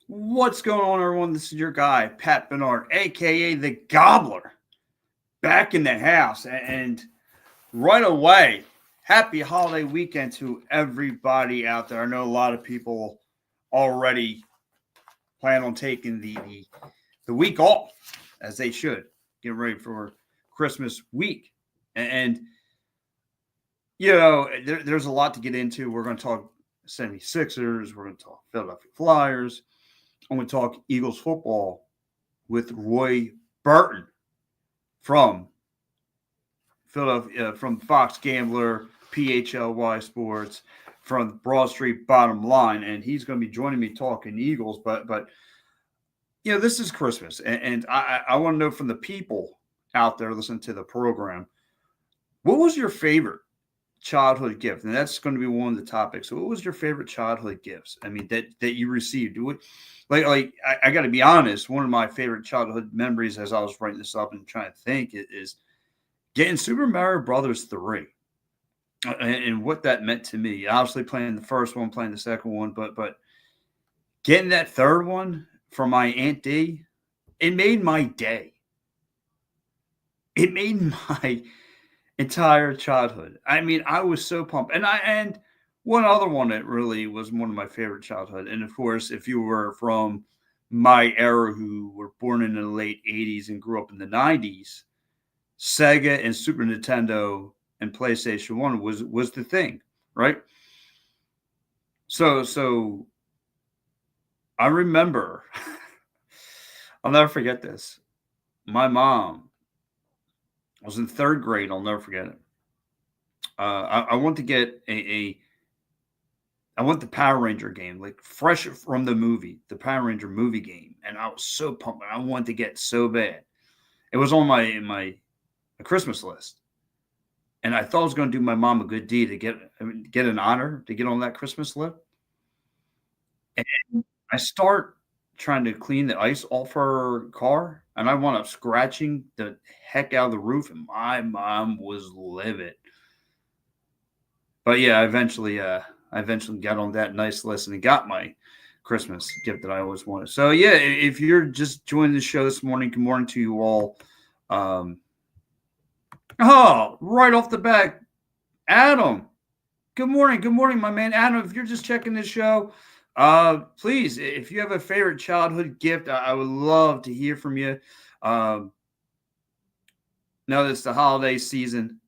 What's going on, everyone? This is your guy, Pat Bernard, aka the Gobbler, back in the house. And right away, happy holiday weekend to everybody out there. I know a lot of people already plan on taking the week off, as they should, get ready for Christmas week. And there's a lot to get into. We're going to talk 76ers, we're going to talk Philadelphia Flyers, I'm going to talk Eagles football with Roy Burton from Philadelphia, from Fox Gambler, PHLY Sports, from Broad Street Bottom Line, and he's going to be joining me talking Eagles. But this is Christmas, and I want to know from the people out there listening to the program, what was your favorite childhood gift? And that's going to be one of the topics. So what was your favorite childhood gifts? I mean, that you received? I got to be honest. One of my favorite childhood memories, as I was writing this up and trying to think, is getting Super Mario Brothers 3, and what that meant to me. Obviously, playing the first one, playing the second one, but getting that third one from my Aunt D, it made my day. It made my entire childhood. I mean, I was so pumped. And one other one that really was one of my favorite childhood. And of course, if you were from my era who were born in the late 80s and grew up in the 90s, Sega and Super Nintendo and PlayStation 1 was the thing, right? So I remember I'll never forget this. My mom was in third grade. I'll never forget it. I want to get I want the Power Ranger game, like fresh from the movie, the Power Ranger movie game, and I was so pumped. I wanted to get so bad. It was on my Christmas list, and I thought I was going to do my mom a good deed to get an honor to get on that Christmas list. And I start trying to clean the ice off her car, and I wound up scratching the heck out of the roof, and my mom was livid. But yeah, I eventually got on that nice list and got my Christmas gift that I always wanted. So yeah, if you're just joining the show this morning, good morning to you all. Right off the bat, Adam. Good morning, my man. Adam, if you're just checking this show, please, if you have a favorite childhood gift, I would love to hear from you. Now that it's the holiday season,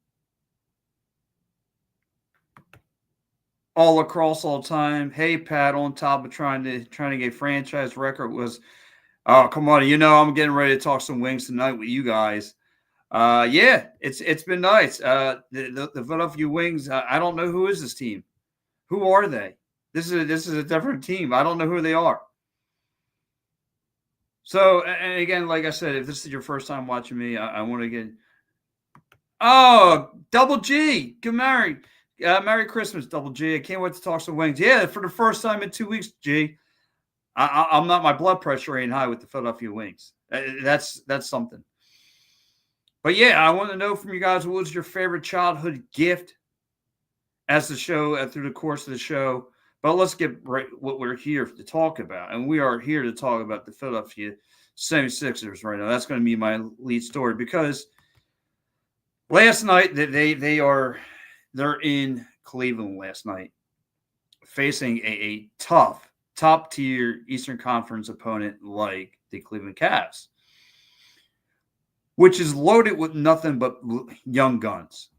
all across all time. Hey, Pat, on top of trying to get franchise record was, oh, come on, I'm getting ready to talk some wings tonight with you guys. Yeah, it's been nice. The Philadelphia Wings. I don't know who is this team. Who are they? This is a different team. I don't know who they are. So, and again, like I said, if this is your first time watching me, I want to get. Oh, Double G, get married. Merry Christmas, Double G. I can't wait to talk some wings. Yeah, for the first time in 2 weeks, G. I'm not. My blood pressure ain't high with the Philadelphia Wings. That's something. But yeah, I want to know from you guys, what was your favorite childhood gift as the show through the course of the show. But let's get right what we're here to talk about, and we are here to talk about the Philadelphia 76ers right now. That's going to be my lead story because last night they're in Cleveland last night, facing a tough top tier Eastern Conference opponent like the Cleveland Cavs, which is loaded with nothing but young guns.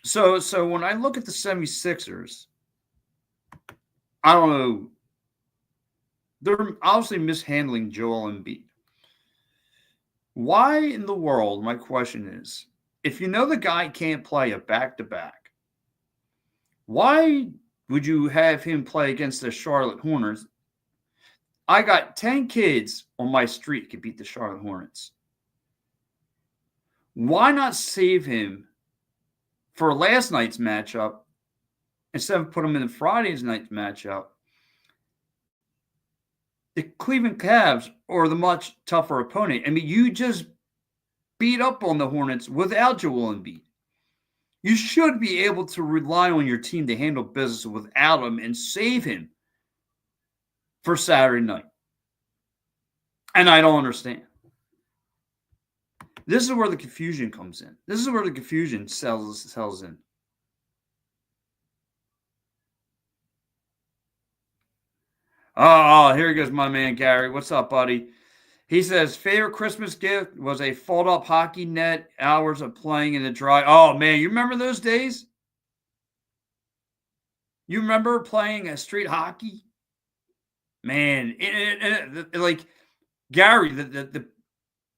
So when I look at the 76ers, I don't know. They're obviously mishandling Joel Embiid. Why in the world, my question is, if you know the guy can't play a back-to-back, why would you have him play against the Charlotte Hornets? I got 10 kids on my street could beat the Charlotte Hornets. Why not save him for last night's matchup instead of put him in Friday's night's matchup? The Cleveland Cavs are the much tougher opponent. I mean, you just beat up on the Hornets without Joel Embiid. You should be able to rely on your team to handle business without him and save him for Saturday night. And I don't understand. This is where the confusion comes in. This is where the confusion sells in. Oh, here goes my man Gary. What's up, buddy? He says, favorite Christmas gift was a fold-up hockey net, hours of playing in the dry. Oh, man, you remember those days? You remember playing a street hockey? Man, like, Gary,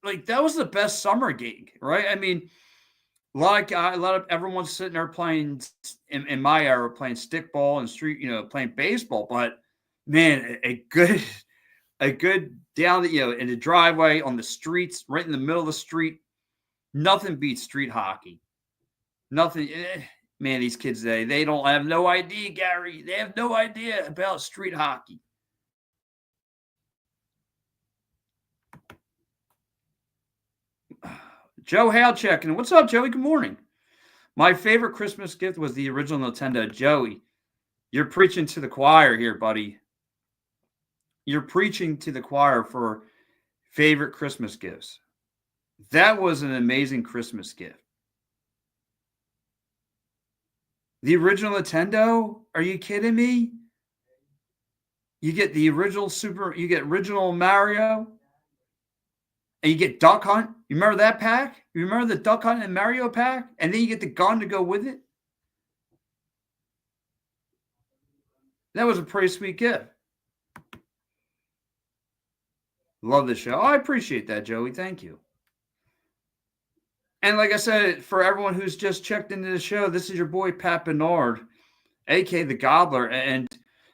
like, that was the best summer gig, right? I mean, everyone's sitting there playing, in my era, playing stickball and street, playing baseball. But, man, a good down the, in the driveway, on the streets, right in the middle of the street. Nothing beats street hockey. Nothing. Man, these kids today, they don't have no idea, Gary. They have no idea about street hockey. Joe Hale checking. What's up, Joey? Good morning. My favorite Christmas gift was the original Nintendo. Joey, you're preaching to the choir here, buddy. You're preaching to the choir for favorite Christmas gifts. That was an amazing Christmas gift. The original Nintendo? Are you kidding me? You get the original you get original Mario, and you get Duck Hunt. You remember that pack? You remember the Duck Hunt and Mario pack? And then you get the gun to go with it? That was a pretty sweet gift. Love the show. Oh, I appreciate that, Joey. Thank you. And like I said, for everyone who's just checked into the show, this is your boy Pat Bernard, a.k.a. the Gobbler, and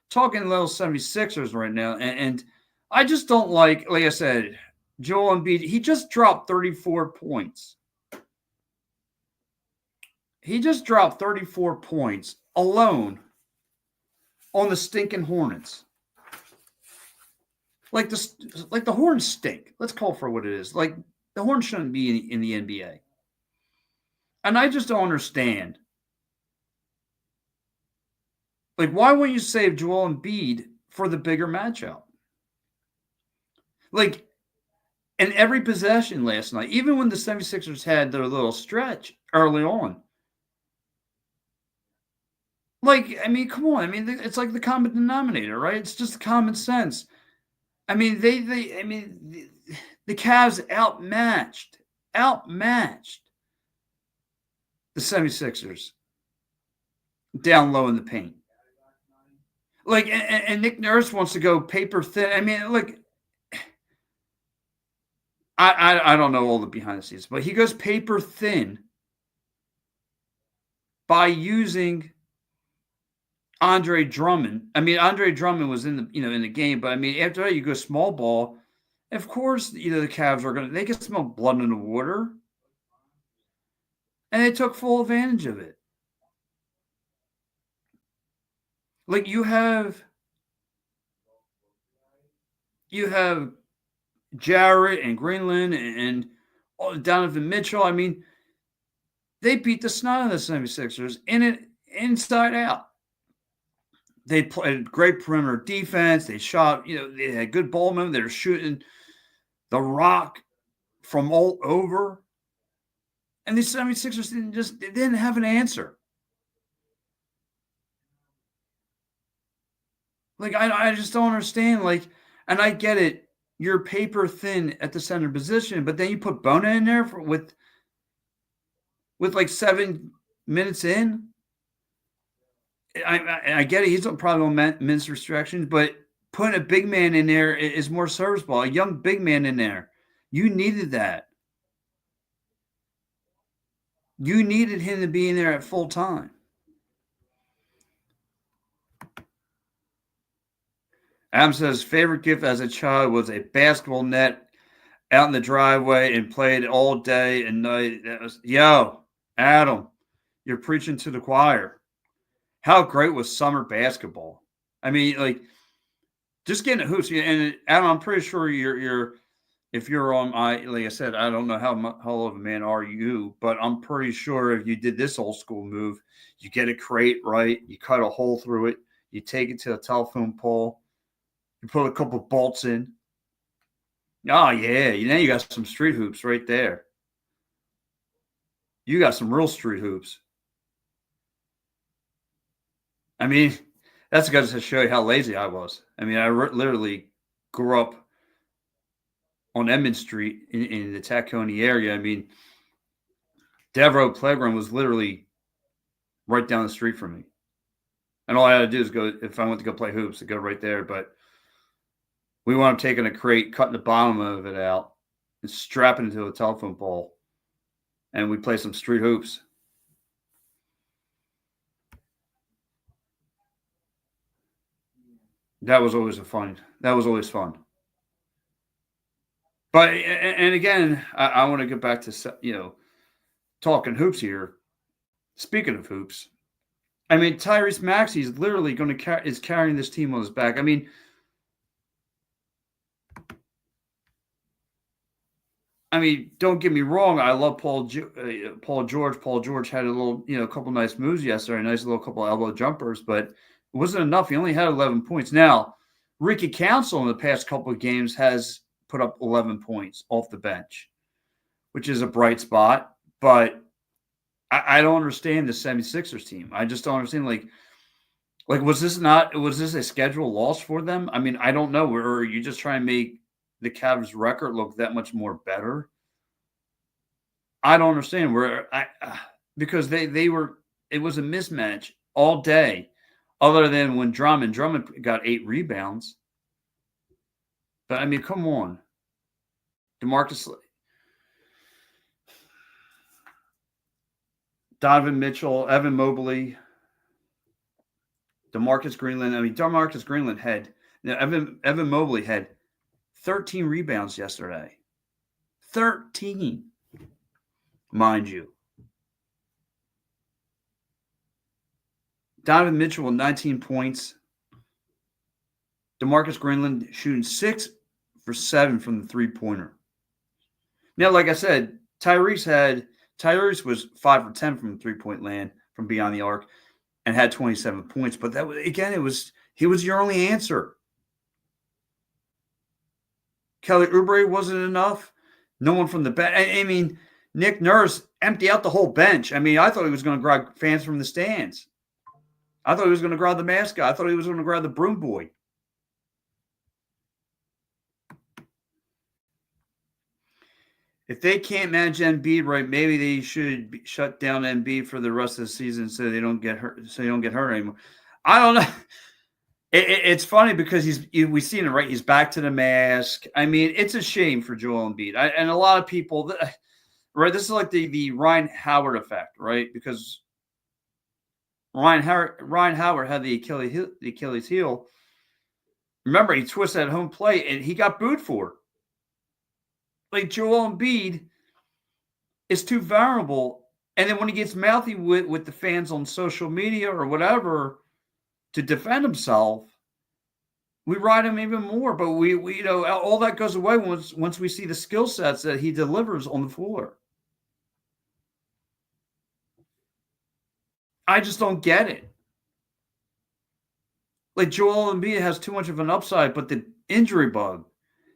talking little 76ers right now. And I just don't like I said, Joel Embiid, he just dropped 34 points. He just dropped 34 points alone on the stinking Hornets. Like the Horns stink. Let's call for what it is. Like, the Horns shouldn't be in the NBA. And I just don't understand. Like, why wouldn't you save Joel Embiid for the bigger matchup? Like, in every possession last night, even when the 76ers had their little stretch early on, like, I mean, come on. I mean, it's like the common denominator, right? It's just common sense. I mean, the Cavs outmatched the 76ers down low in the paint. Like, and Nick Nurse wants to go paper thin. I mean, look, I don't know all the behind the scenes, but he goes paper thin by using Andre Drummond. I mean, Andre Drummond was in the game, but I mean, after that, you go small ball. Of course, the Cavs they can smell blood in the water. And they took full advantage of it. Like, you have Jarrett and Greenland and Donovan Mitchell. I mean, they beat the snot out of the 76ers inside out. They played great perimeter defense. They shot, they had good ball movement. They were shooting the rock from all over. And the 76ers didn't have an answer. Like, I just don't understand. Like, and I get it. You're paper thin at the center position, but then you put Bona in there with like 7 minutes in. I get it. He's probably on minutes restrictions, but putting a big man in there is more serviceable. A young big man in there. You needed that. You needed him to be in there at full time. Adam says, favorite gift as a child was a basketball net out in the driveway and played all day and night. Adam, you're preaching to the choir. How great was summer basketball? I mean, like, just getting hoops. And Adam, I'm pretty sure if you're on like I said, I don't know how old of a man are you, but I'm pretty sure if you did this old school move, you get a crate, right? You cut a hole through it, you take it to a telephone pole, You put a couple bolts in. Oh, yeah. Now you got some street hoops right there. You got some real street hoops. I mean, that's got to show you how lazy I was. I mean, I literally grew up on Edmond Street in the Tacony area. I mean, Devereaux Playground was literally right down the street from me. And all I had to do is go, if I went to go play hoops, to go right there. But we wound up taking a crate, cutting the bottom of it out, and strapping it to a telephone pole. And we played some street hoops. That was always fun. But, and again, I want to get back to, talking hoops here. Speaking of hoops, I mean, Tyrese Maxey is literally going to is carrying this team on his back. I mean, don't get me wrong. I love Paul George. Paul George had a little, couple nice moves yesterday, a nice little couple elbow jumpers, but it wasn't enough. He only had 11 points. Now, Ricky Council in the past couple of games has put up 11 points off the bench, which is a bright spot. But I don't understand the 76ers team. I just don't understand. Like, was this a schedule loss for them? I mean, I don't know. Or are you just trying to make the Cavs record look that much more better? I don't understand because it was a mismatch all day, other than when Drummond got 8 rebounds. But I mean, come on, DeMarcus, Donovan Mitchell, Evan Mobley, DeMarcus Greenland. I mean, DeMarcus Greenland Evan Mobley had 13 rebounds yesterday. 13, mind you. Donovan Mitchell with 19 points. DeMarcus Greenland shooting 6 for 7 from the three-pointer. Now, like I said, Tyrese was 5 for 10 from three-point land from beyond the arc and had 27 points. But that was, again, he was your only answer. Kelly Oubre wasn't enough. No one from the bench. I mean, Nick Nurse emptied out the whole bench. I mean, I thought he was going to grab fans from the stands. I thought he was going to grab the mascot. I thought he was going to grab the broom boy. If they can't manage Embiid right, maybe they should shut down Embiid for the rest of the season so they don't get hurt. So they don't get hurt anymore. I don't know. It's funny because we've seen it, right? He's back to the mask. I mean, it's a shame for Joel Embiid. And a lot of people, right? This is like the Ryan Howard effect, right? Because Ryan Howard had the Achilles heel. Remember, he twisted at home plate and he got booed for it. Like, Joel Embiid is too vulnerable. And then when he gets mouthy with the fans on social media or whatever to defend himself, we ride him even more. But we all that goes away once we see the skill sets that he delivers on the floor. I just don't get it. Like, Joel Embiid has too much of an upside, but the injury bug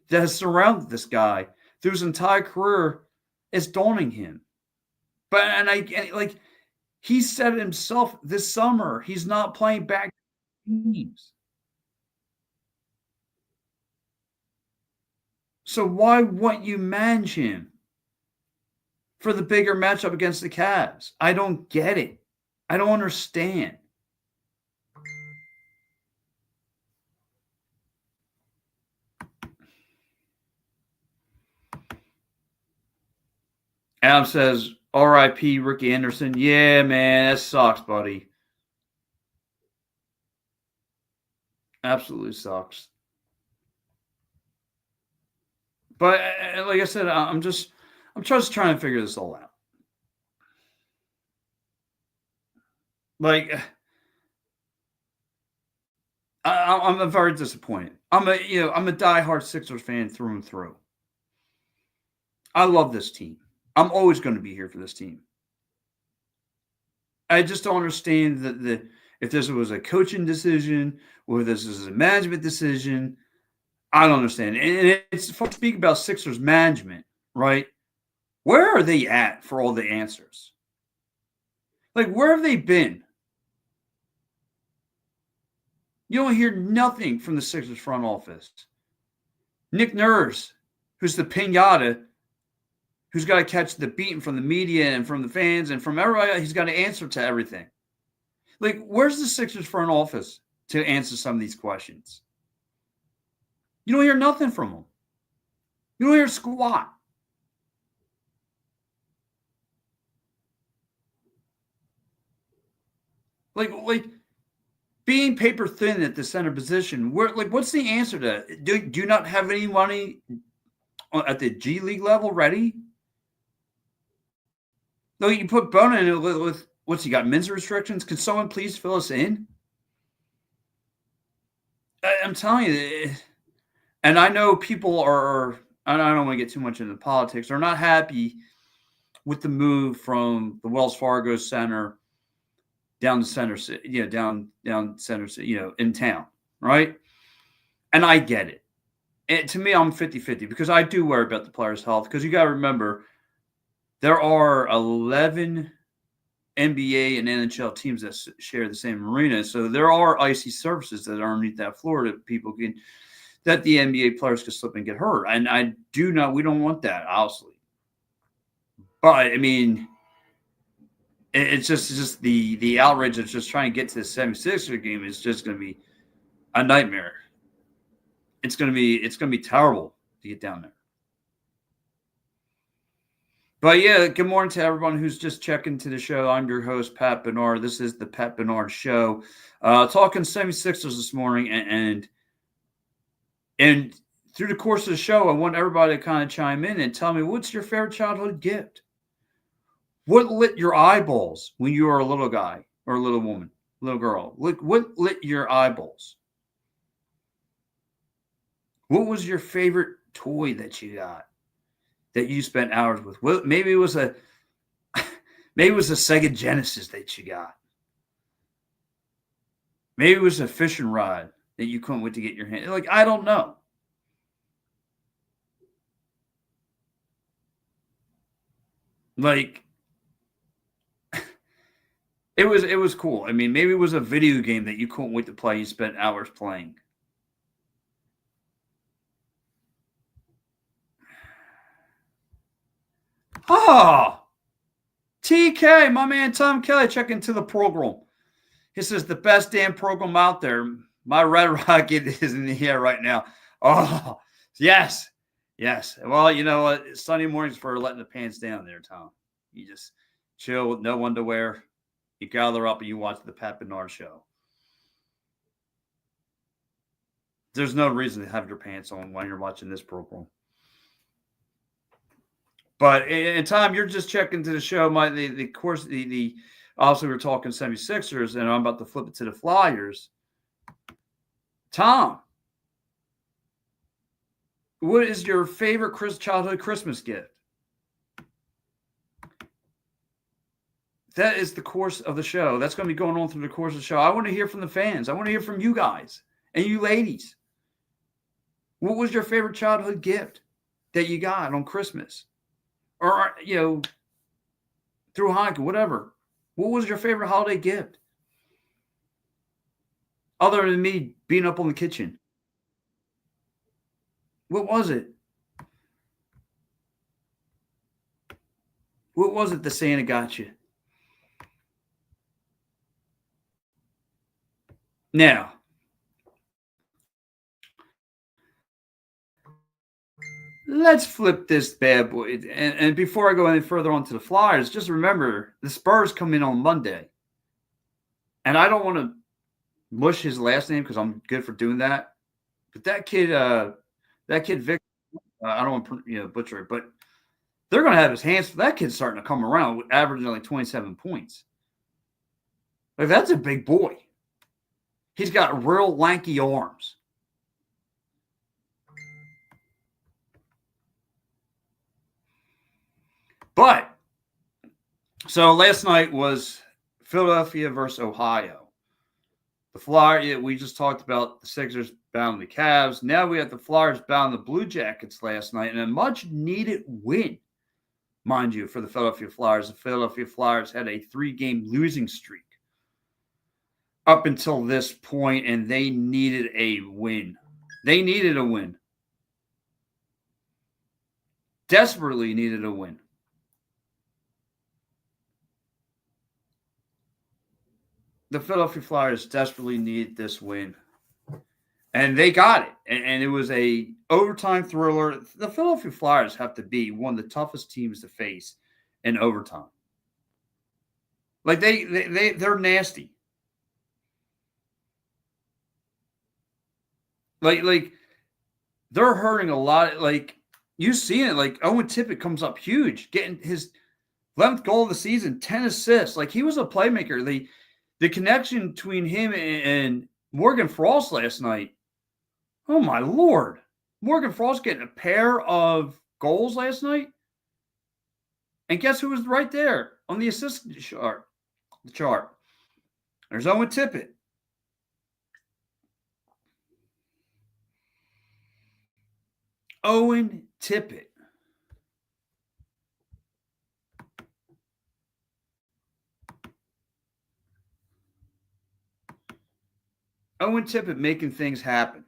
that has surrounded this guy through his entire career is daunting him. But he said it himself this summer, he's not playing back teams. So why wouldn't you manage him for the bigger matchup against the Cavs? I don't get it. I don't understand. Adam says, R.I.P. Ricky Anderson. Yeah, man, that sucks, buddy. Absolutely sucks. But like I said, I'm just trying to figure this all out. Like, I'm very disappointed. I'm a diehard Sixers fan through and through. I love this team. I'm always going to be here for this team. I just don't understand if this was a coaching decision or this is a management decision. I don't understand. And it's speak about Sixers management, right? Where are they at for all the answers? Like, where have they been? You don't hear nothing from the Sixers front office. Nick Nurse, who's the pinata, who's got to catch the beating from the media and from the fans and from everybody, he's got to answer to everything. Like, where's the Sixers front office to answer some of these questions? You don't hear nothing from them. You don't hear squat. Like being paper thin at the center position. What's the answer to that? Do you not have any money at the G League level ready? No, you put Bona in it with what's he got? Men's restrictions? Could someone please fill us in? I'm telling you, and I know people are. I don't want to get too much into politics. They're not happy with the move from the Wells Fargo Center down the center, down center, in town, right? And I get it. And to me, I'm 50-50 because I do worry about the players' health because you got to remember there are 11 NBA and NHL teams that share the same arena. So there are icy surfaces that are underneath that floor that the NBA players could slip and get hurt. And I do know we don't want that, obviously. But, I mean, it's just the outrage of just trying to get to the 76er game is just going to be a nightmare. It's going to be terrible to get down there. But yeah, good morning to everyone who's just checking to the show. I'm your host, Pat Bernard. This is the Pat Bernard Show. Talking 76ers this morning, and through the course of the show, I want everybody to kind of chime in and tell me, what's your favorite childhood gift? What lit your eyeballs when you were a little guy or a little woman, little girl? What lit your eyeballs? What was your favorite toy that you got that you spent hours with? Well, maybe it was a Sega Genesis that you got. Maybe it was a fishing rod that you couldn't wait to get your hand. Like, I don't know. Like, it was cool. I mean, maybe it was a video game that you couldn't wait to play. You spent hours playing. Oh, TK, my man Tom Kelly, checking to the program. He says the best damn program out there. My Red Rocket is in the air right now. Oh, yes. Yes. Well, you know what? Sunday mornings for letting the pants down there, Tom. You just chill with no underwear. You gather up and you watch the Pat Bernard Show. There's no reason to have your pants on when you're watching this program. But in time, you're just checking to the show. Also, we're talking 76ers, and I'm about to flip it to the Flyers. Tom, what is your favorite childhood Christmas gift? That is the course of the show. That's going to be going on through the course of the show. I want to hear from the fans. I want to hear from you guys and you ladies. What was your favorite childhood gift that you got on Christmas? Or, through Hanukkah, whatever. What was your favorite holiday gift? Other than me being up on the kitchen. What was it? What was it that Santa got you? Now, let's flip this bad boy. And before I go any further on to the Flyers, just remember the Spurs come in on Monday. And I don't want to mush his last name because I'm good for doing that. But that kid Vic, I don't want to butcher it, but they're going to have his hands. That kid's starting to come around, averaging like 27 points. Like, that's a big boy. He's got real lanky arms. But, so last night was Philadelphia versus Ohio. The Flyers, we just talked about the Sixers battling the Cavs. Now we have the Flyers battling the Blue Jackets last night, and a much-needed win, mind you, for the Philadelphia Flyers. The Philadelphia Flyers had a 3-game losing streak up until this point, and they needed a win. They needed a win. Desperately needed a win. The Philadelphia Flyers desperately needed this win. And they got it. And it was a overtime thriller. The Philadelphia Flyers have to be one of the toughest teams to face in overtime. Like they're nasty. Like they're hurting a lot. Like you've seen it. Like Owen Tippett comes up huge, getting his 11th goal of the season, 10 assists. Like he was a playmaker. The connection between him and Morgan Frost last night. Oh my Lord. Morgan Frost getting a pair of goals last night. And guess who was right there on the assist chart? The chart. There's Owen Tippett. Owen Tippett. Owen Tippett making things happen.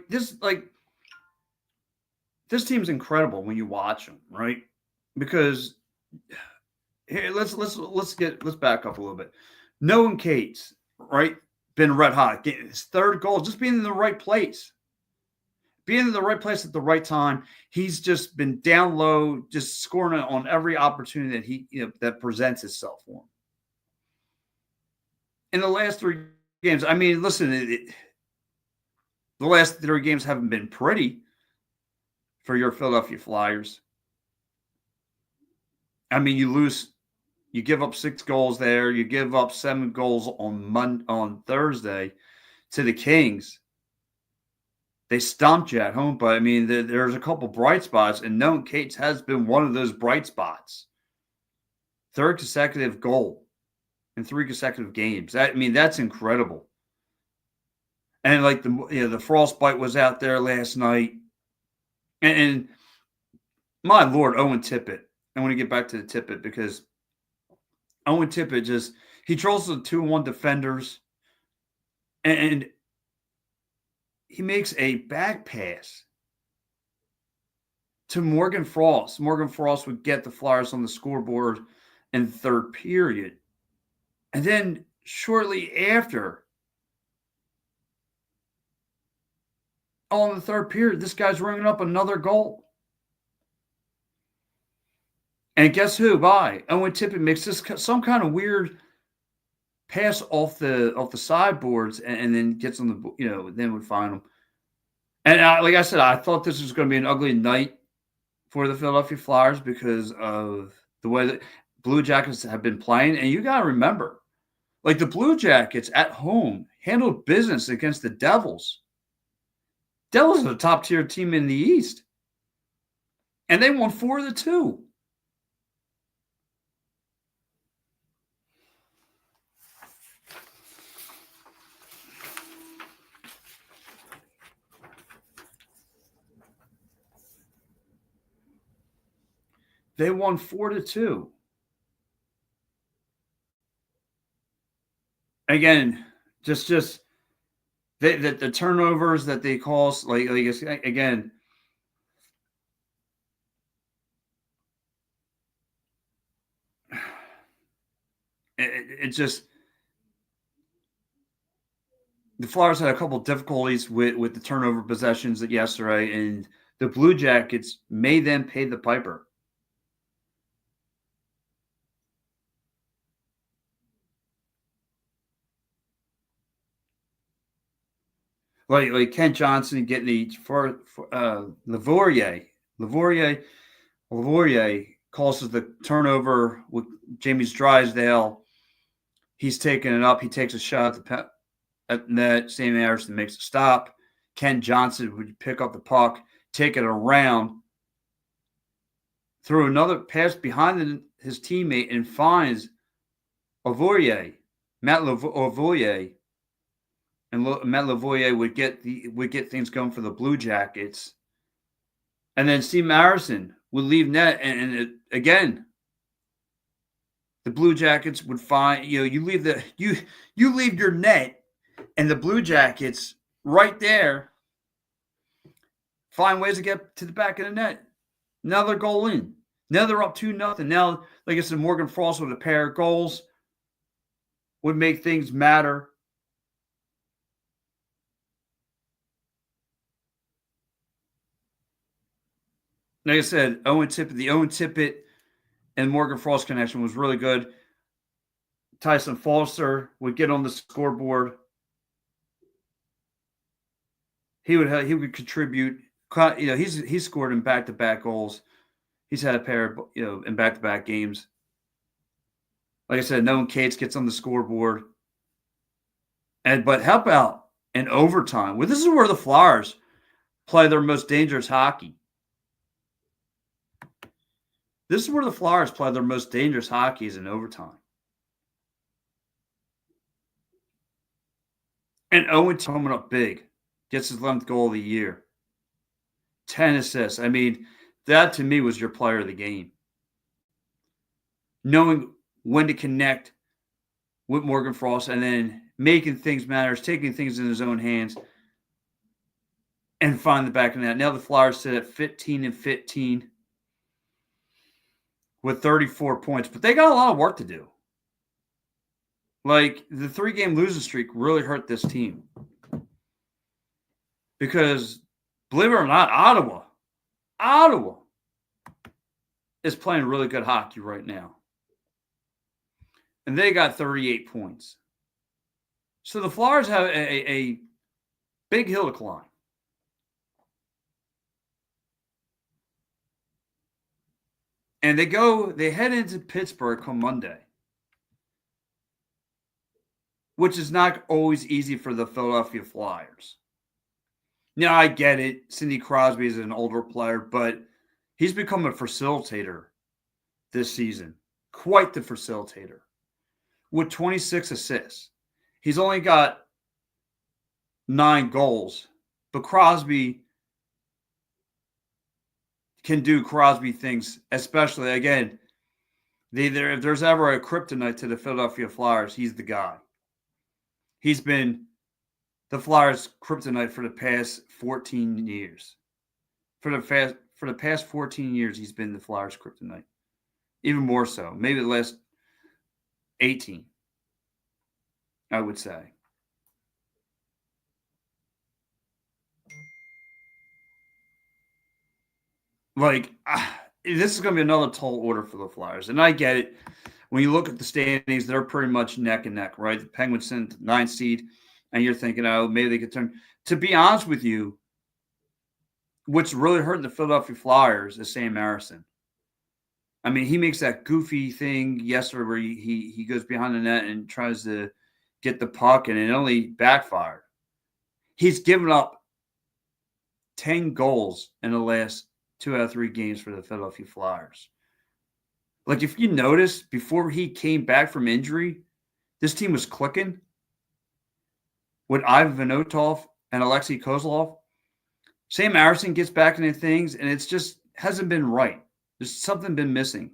This team's incredible when you watch them, right? Because here, let's back up a little bit. Nolan Cates, right? Been red hot. Getting his 3rd goal, just being in the right place. Being in the right place at the right time. He's just been down low, just scoring on every opportunity that presents itself for him. In the last 3 games, I mean, listen, the last 3 games haven't been pretty for your Philadelphia Flyers. I mean, you give up 6 goals there. You give up 7 goals on Thursday to the Kings. They stomped you at home, but I mean, there's a couple bright spots, and Nolan Cates has been one of those bright spots. 3rd consecutive goal in 3 consecutive games. That's incredible. And like the frostbite was out there last night, and my Lord, Owen Tippett. I want to get back to the Tippett because Owen Tippett he trolls the 2-1 defenders, and he makes a back pass to Morgan Frost. Morgan Frost would get the Flyers on the scoreboard in the 3rd period. And then shortly after, in the 3rd period, this guy's ringing up another goal. And guess who? Owen Tippett makes some kind of weird pass off the sideboards and then gets on the, then would find them. And like I said, I thought this was going to be an ugly night for the Philadelphia Flyers because of the way that Blue Jackets have been playing. And you got to remember, like the Blue Jackets at home handled business against the Devils. Devils are the top-tier team in the East. And they won 4-2. They won 4-2. Again, just the turnovers that they cause, again, it just the Flyers had a couple of difficulties with the turnover possessions yesterday, and the Blue Jackets made them pay the piper. Like Kent Johnson getting for Lavorier causes the turnover with Jamie's Drysdale. He's taking it up. He takes a shot at net. Sam Anderson makes a stop. Kent Johnson would pick up the puck, take it around, throw another pass behind his teammate and finds Avoye, Matt Avoye, and Matt Lavoie would get things going for the Blue Jackets, and then Steve Marison would leave net, and again, the Blue Jackets would find you leave you leave your net, and the Blue Jackets right there find ways to get to the back of the net. Now they're goal in. Now they're up 2-0. Now, like I said, Morgan Frost with a pair of goals would make things matter. Like I said, the Owen Tippett and Morgan Frost connection was really good. Tyson Foster would get on the scoreboard. He would contribute. He's scored in back-to-back goals. He's had a pair of, in back-to-back games. Like I said, Nolan Cates gets on the scoreboard. But how about in overtime? Well, this is where the Flyers play their most dangerous hockey. This is where the Flyers play their most dangerous hockey is in overtime. And Owen coming up big. Gets his 11th goal of the year. 10 assists. I mean, that to me was your player of the game. Knowing when to connect with Morgan Frost and then making things matter, taking things in his own hands, and find the back of the net. Now the Flyers sit at 15-15 with 34 points, but they got a lot of work to do. Like, the 3-game losing streak really hurt this team. Because, believe it or not, Ottawa is playing really good hockey right now. And they got 38 points. So the Flyers have a big hill to climb. And they head into Pittsburgh come Monday, which is not always easy for the Philadelphia Flyers. Now, I get it. Sidney Crosby is an older player, but he's become a facilitator this season. Quite the facilitator. With 26 assists. He's only got 9 goals, but Crosby can do Crosby things, especially, again, if there's ever a kryptonite to the Philadelphia Flyers, he's the guy. He's been the Flyers' kryptonite for the past 14 years. For the past 14 years, he's been the Flyers' kryptonite. Even more so. Maybe the last 18, I would say. Like, this is going to be another tall order for the Flyers. And I get it. When you look at the standings, they're pretty much neck and neck, right? The Penguins sent 9th seed, and you're thinking, oh, maybe they could turn. To be honest with you, what's really hurting the Philadelphia Flyers is Sam Marison. I mean, he makes that goofy thing yesterday where he goes behind the net and tries to get the puck, and it only backfired. He's given up 10 goals in the last 2 out of 3 games for the Philadelphia Flyers. Like, if you notice, before he came back from injury, this team was clicking with Ivan Vanotov and Alexei Kozlov. Sam Marison gets back into things, and it's just hasn't been right. There's something been missing.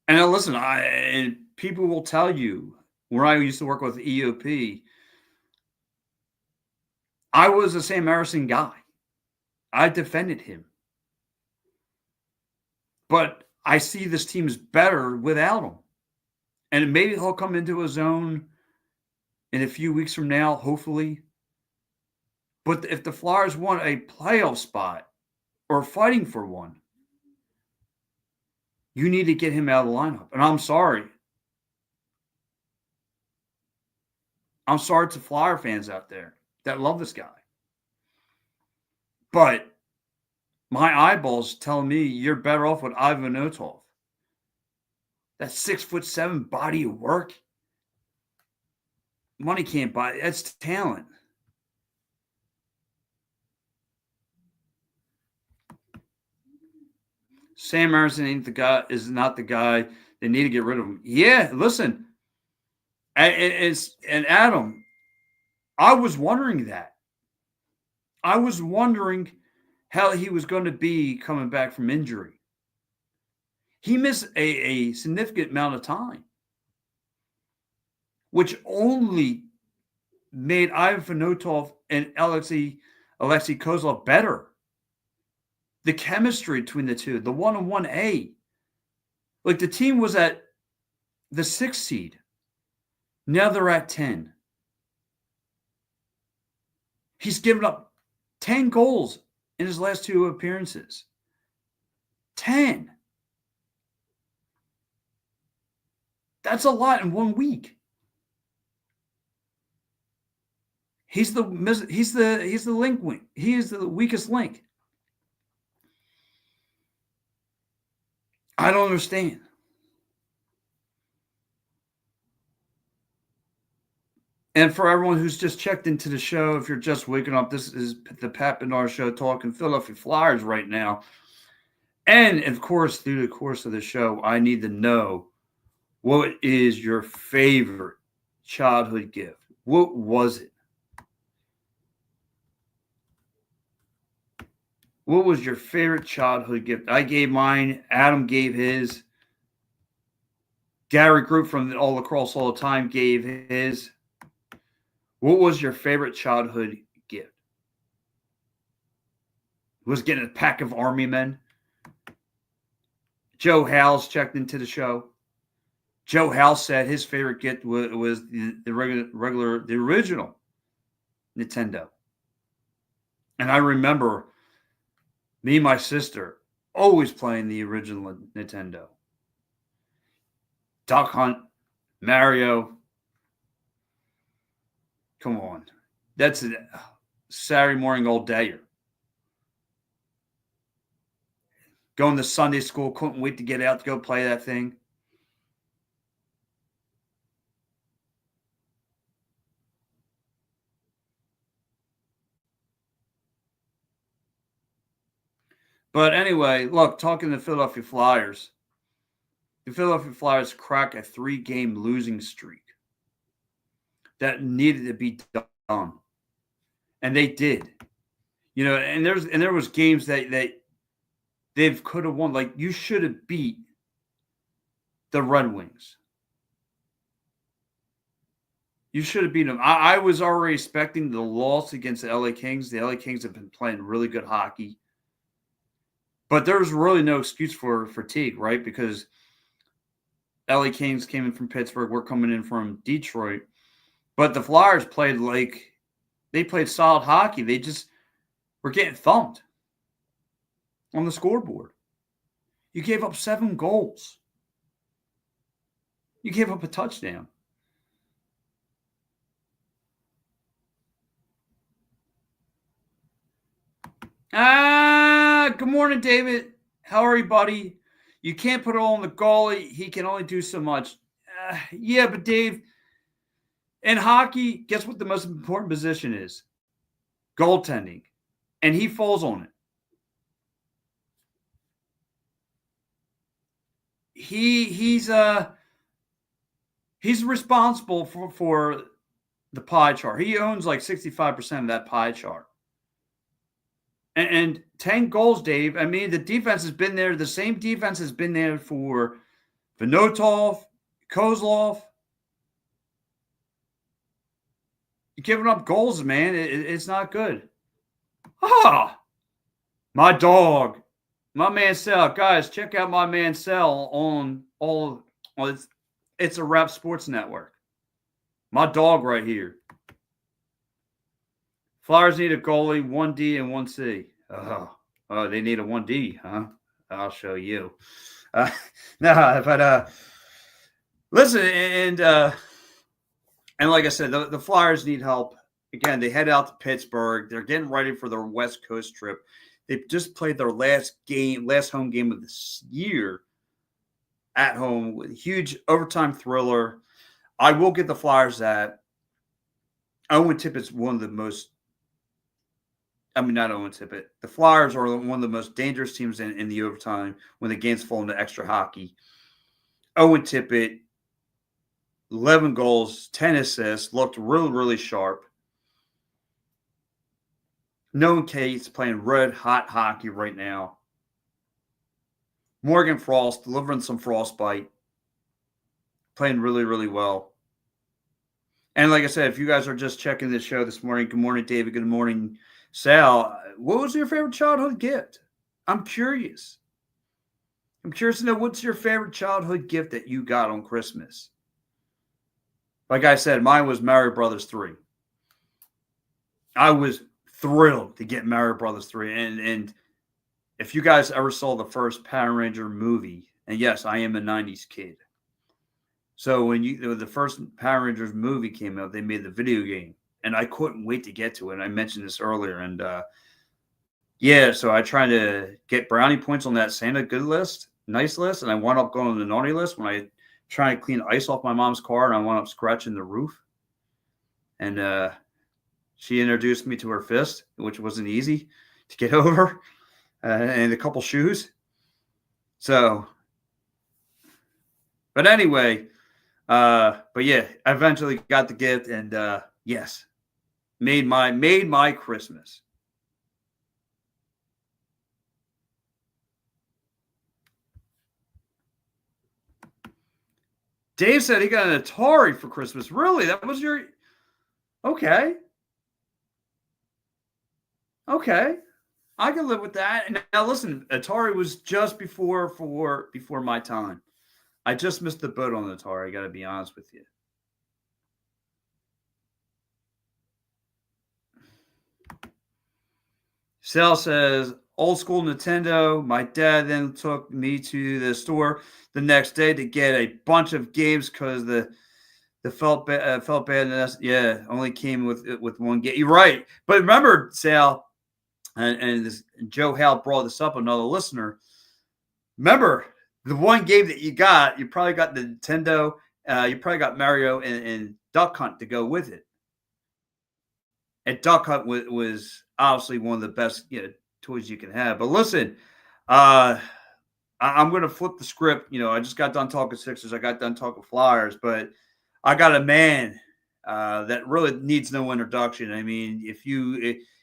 And now listen, and people will tell you, when I used to work with EOP, I was a Sam Marison guy. I defended him. But I see this team is better without him. And maybe he'll come into his own in a few weeks from now, hopefully. But if the Flyers want a playoff spot or fighting for one, you need to get him out of the lineup. And I'm sorry. I'm sorry to Flyer fans out there that love this guy. But my eyeballs tell me you're better off with Ivan Vanotov. That 6'7" body of work. Money can't buy it. That's talent. Sam Harrison ain't the guy. Is not the guy. They need to get rid of him. Yeah, listen, and Adam, I was wondering that. I was wondering how he was going to be coming back from injury. He missed a significant amount of time, which only made Ivan Fedotov and Alexei Kozlov better. The chemistry between the two, the 1-on-1A. Like the team was at the 6th seed. Now they're at 10. He's given up 10 goals in his last 2 appearances. 10. That's a lot in 1 week. He's the link wing. He is the weakest link. I don't understand. And for everyone who's just checked into the show, if you're just waking up, this is the Pat Bernard Show talking Philadelphia Flyers right now. And, of course, through the course of the show, I need to know, what is your favorite childhood gift? What was it? What was your favorite childhood gift? I gave mine. Adam gave his. Gary Group from All Across All the Time gave his. What was your favorite childhood gift? Was getting a pack of Army men. Joe Howes checked into the show. Joe Howes said his favorite gift was the original Nintendo. And I remember me and my sister always playing the original Nintendo. Duck Hunt, Mario. Come on. That's a Saturday morning all dayer. Going to Sunday school, couldn't wait to get out to go play that thing. But anyway, look, talking to the Philadelphia Flyers. The Philadelphia Flyers crack a 3-game losing streak that needed to be done. And they did. You know, and there was games that they could have won. Like, you should have beat the Red Wings. You should have beat them. I was already expecting the loss against the LA Kings. The LA Kings have been playing really good hockey. But there's really no excuse for fatigue, right? Because LA Kings came in from Pittsburgh. We're coming in from Detroit. But the Flyers played they played solid hockey. They just were getting thumped on the scoreboard. You gave up 7 goals. You gave up a touchdown. Good morning, David. How are you, buddy? You can't put it all on the goalie. He can only do so much. Yeah, but Dave, in hockey, guess what the most important position is? Goaltending. And he falls on it. He's responsible for the pie chart. He owns like 65% of that pie chart. And 10 goals, Dave. I mean, the defense has been there. The same defense has been there for Fedotov, Kozlov. You're giving up goals, man. It's not good. My dog. My man Sal. Guys, check out my man Sal on all. Well, it's a Rap Sports Network. My dog right here. Flyers need a goalie, 1D and 1C. Oh, they need a 1D, huh? I'll show you. Listen, and like I said, the Flyers need help. Again, they head out to Pittsburgh. They're getting ready for their West Coast trip. They just played their last home game of this year at home with a huge overtime thriller. I will get the Flyers that. I would tip it's one of the most I mean, not Owen Tippett. The Flyers are one of the most dangerous teams in the overtime when the games fall into extra hockey. Owen Tippett, 11 goals, 10 assists, looked really, really sharp. Nolan Cates playing red hot hockey right now. Morgan Frost delivering some frostbite, playing really, really well. And like I said, if you guys are just checking this show this morning, good morning, David. Good morning, Sal. What was your favorite childhood gift? I'm curious. I'm curious to know what's your favorite childhood gift that you got on Christmas? Like I said, mine was Mario Brothers 3. I was thrilled to get Mario Brothers 3. And if you guys ever saw the first Power Ranger movie, and yes, I am a 90s kid. So when the first Power Rangers movie came out, they made the video game, and I couldn't wait to get to it. I mentioned this earlier, and so I tried to get brownie points on that Santa good list, nice list, and I wound up going on the naughty list when I tried to clean ice off my mom's car, and I wound up scratching the roof. And she introduced me to her fist, which wasn't easy to get over, and a couple shoes. So, but anyway. But yeah, I eventually got the gift, and yes, made my Christmas. Dave said he got an Atari for Christmas. Really? That was your okay. Okay. I can live with that. And now listen, Atari was just before my time. I just missed the boat on the Atari, I got to be honest with you. Sal says, old school Nintendo. My dad then took me to the store the next day to get a bunch of games because the felt bad. Yeah, only came with one game. You're right. But remember, Sal, and Joe Hal brought this up, another listener. Remember, the one game that you probably got the Nintendo. You probably got Mario and Duck Hunt to go with it. And Duck Hunt was obviously one of the best toys you can have. But listen, I'm going to flip the script. I just got done talking Sixers. I got done talking Flyers. But I got a man that really needs no introduction. I mean,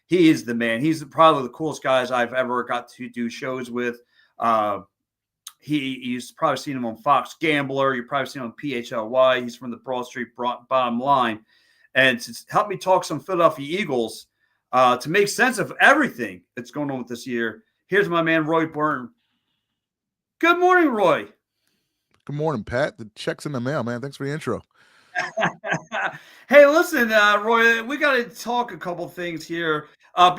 he is the man. He's probably the coolest guys I've ever got to do shows with. You've probably seen him on Fox Gambler. You've probably seen him on PHLY. He's from the Broad Street Bottom Line. And to help me talk some Philadelphia Eagles to make sense of everything that's going on with this year, here's my man, Roy Burton. Good morning, Roy. Good morning, Pat. The check's in the mail, man. Thanks for the intro. Hey, listen, Roy, we got to talk a couple things here.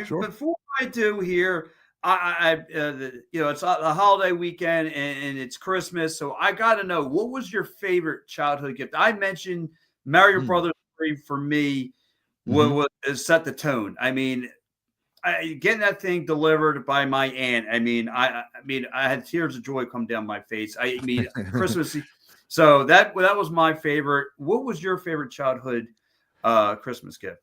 Sure. Before I do here, it's a holiday weekend and it's Christmas, so I got to know, what was your favorite childhood gift? I mentioned Mario Brothers 3 for me was set the tone. I mean, getting that thing delivered by my aunt. I mean, I had tears of joy come down my face. I mean, Christmas. So that was my favorite. What was your favorite childhood Christmas gift?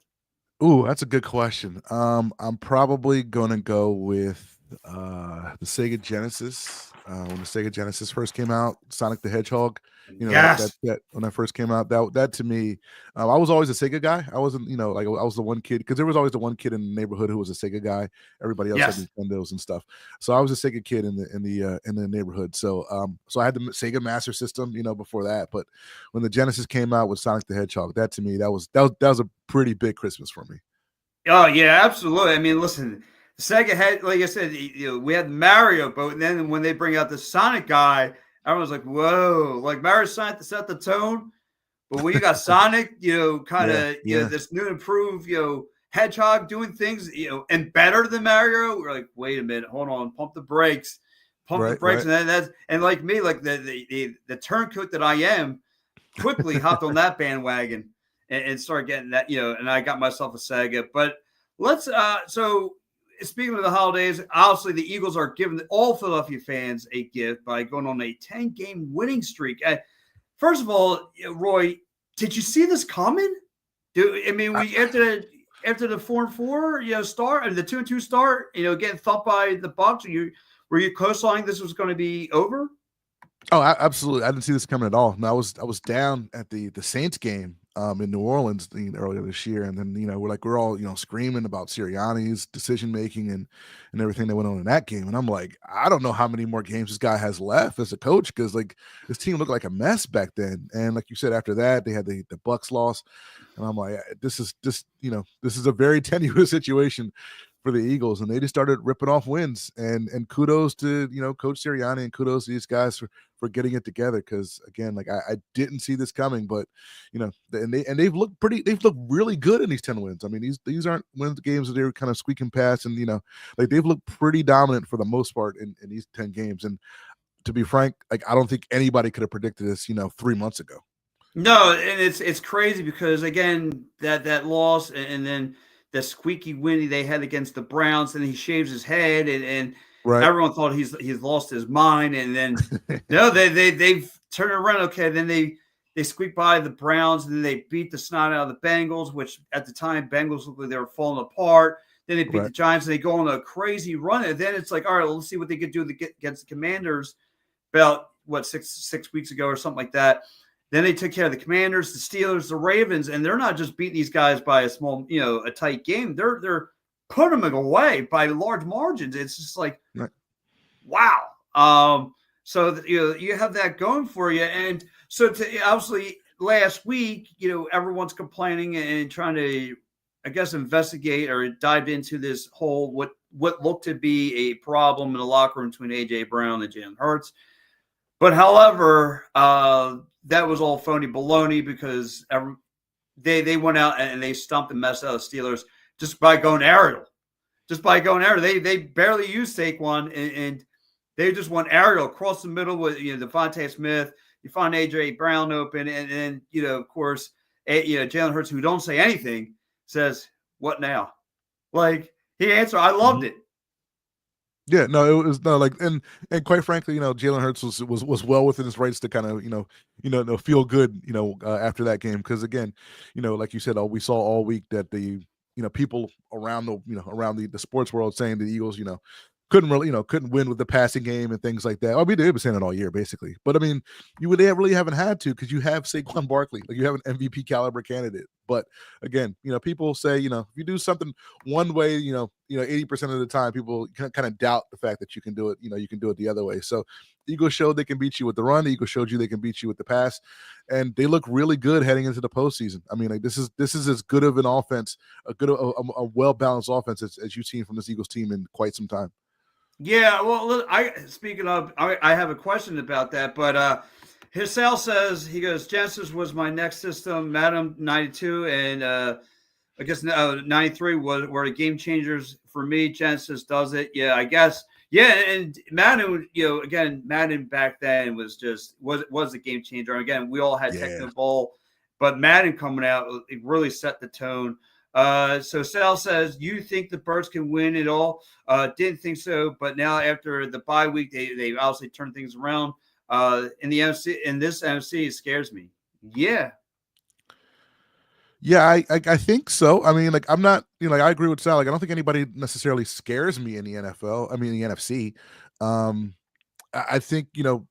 Ooh, that's a good question. I'm probably gonna go with the Sega Genesis. When the Sega Genesis first came out, Sonic the Hedgehog. Yes. That when that first came out, that to me, I was always a Sega guy. I wasn't, I was the one kid because there was always the one kid in the neighborhood who was a Sega guy. Everybody else had Nintendos and stuff. So I was a Sega kid in the neighborhood. So I had the Sega Master System, before that. But when the Genesis came out with Sonic the Hedgehog, that to me that was a pretty big Christmas for me. Oh yeah, absolutely. I mean, listen, Sega had, like I said, we had Mario, but then when they bring out the Sonic guy, everyone's like, whoa, like Mario Sonic to set the tone. But when you got Sonic, this new improved, Hedgehog doing things, and better than Mario, we're like, wait a minute, hold on, pump the brakes. Right. And like me, like the turncoat that I am, quickly hopped on that bandwagon and started getting that, and I got myself a Sega. But let's so speaking of the holidays, obviously the Eagles are giving all Philadelphia fans a gift by going on a 10-game winning streak. First of all, Roy, did you see this coming? after the 4-4, start and the 2-2 start, getting thumped by the Bucks? Were you co-signing this was going to be over? Oh, absolutely. I didn't see this coming at all. No, I was down at the Saints game in New Orleans earlier this year, and then we're all screaming about Sirianni's decision making and everything that went on in that game, and I'm like, I don't know how many more games this guy has left as a coach, because like this team looked like a mess back then, and like you said, after that they had the Bucks loss, and I'm like, this is a very tenuous situation for the Eagles, and they just started ripping off wins. And kudos to Coach Sirianni, and kudos to these guys for getting it together. Because again, like I didn't see this coming, but they've looked really good in these 10 wins. I mean, these aren't wins games that they're kind of squeaking past, and like they've looked pretty dominant for the most part in these 10 games. And to be frank, like I don't think anybody could have predicted this 3 months ago. No, and it's crazy because again that loss and then the squeaky win they had against the Browns, and he shaves his head, and right. Everyone thought he's lost his mind, and then no, they've turned around. Okay, then they squeaked by the Browns, and then they beat the snot out of the Bengals, which at the time Bengals looked like they were falling apart. Then they beat the Giants, and they go on a crazy run, and then it's like, all right, let's see what they could do against the Commanders about six weeks ago or something like that. Then they took care of the Commanders, the Steelers, the Ravens, and they're not just beating these guys by a small, a tight game. They're putting them away by large margins. It's just like, wow. So you have that going for you, and so obviously last week, everyone's complaining and trying to, I guess, investigate or dive into this whole what looked to be a problem in the locker room between AJ Brown and Jalen Hurts. But however, that was all phony baloney because they went out and they stumped the mess out of the Steelers just by going aerial. They barely used Saquon, and they just went aerial across the middle with Devontae Smith. You find AJ Brown open, and then of course Jalen Hurts, who don't say anything, says, "What now?" Like he answered. I loved it. Yeah, no, it was and quite frankly, Jalen Hurts was well within his rights to kind of feel good, after that game, because again, like you said, we saw all week that the people around the sports world saying the Eagles, couldn't win with the passing game and things like that. I mean, they've been saying it all year, basically. But I mean, they really haven't had to, because you have Saquon Barkley, like you have an MVP caliber candidate. But again, people say, if you do something one way, 80% of the time, people kind of doubt the fact that you can do it. You can do it the other way. So Eagles showed they can beat you with the run. The Eagles showed you they can beat you with the pass, and they look really good heading into the postseason. I mean, like this is as good of an offense, a well balanced offense as you've seen from this Eagles team in quite some time. Yeah, well, I have a question about that, but Hissel says, he goes, Genesis was my next system, Madam 92, and I guess 93 were the game changers for me. Genesis does it. Yeah, I guess. Yeah, and Madden, again, Madden back then was a game changer. Again, we all had Techno Bowl, but Madden coming out, it really set the tone. So Sal says, you think the Birds can win it all? Didn't think so, but now after the bye week, they obviously turned things around. In the NFC, in this NFC, it scares me. Yeah. Yeah, I think so. I mean, like I'm not, I agree with Sal. Like I don't think anybody necessarily scares me in the NFL. I mean, the NFC. I think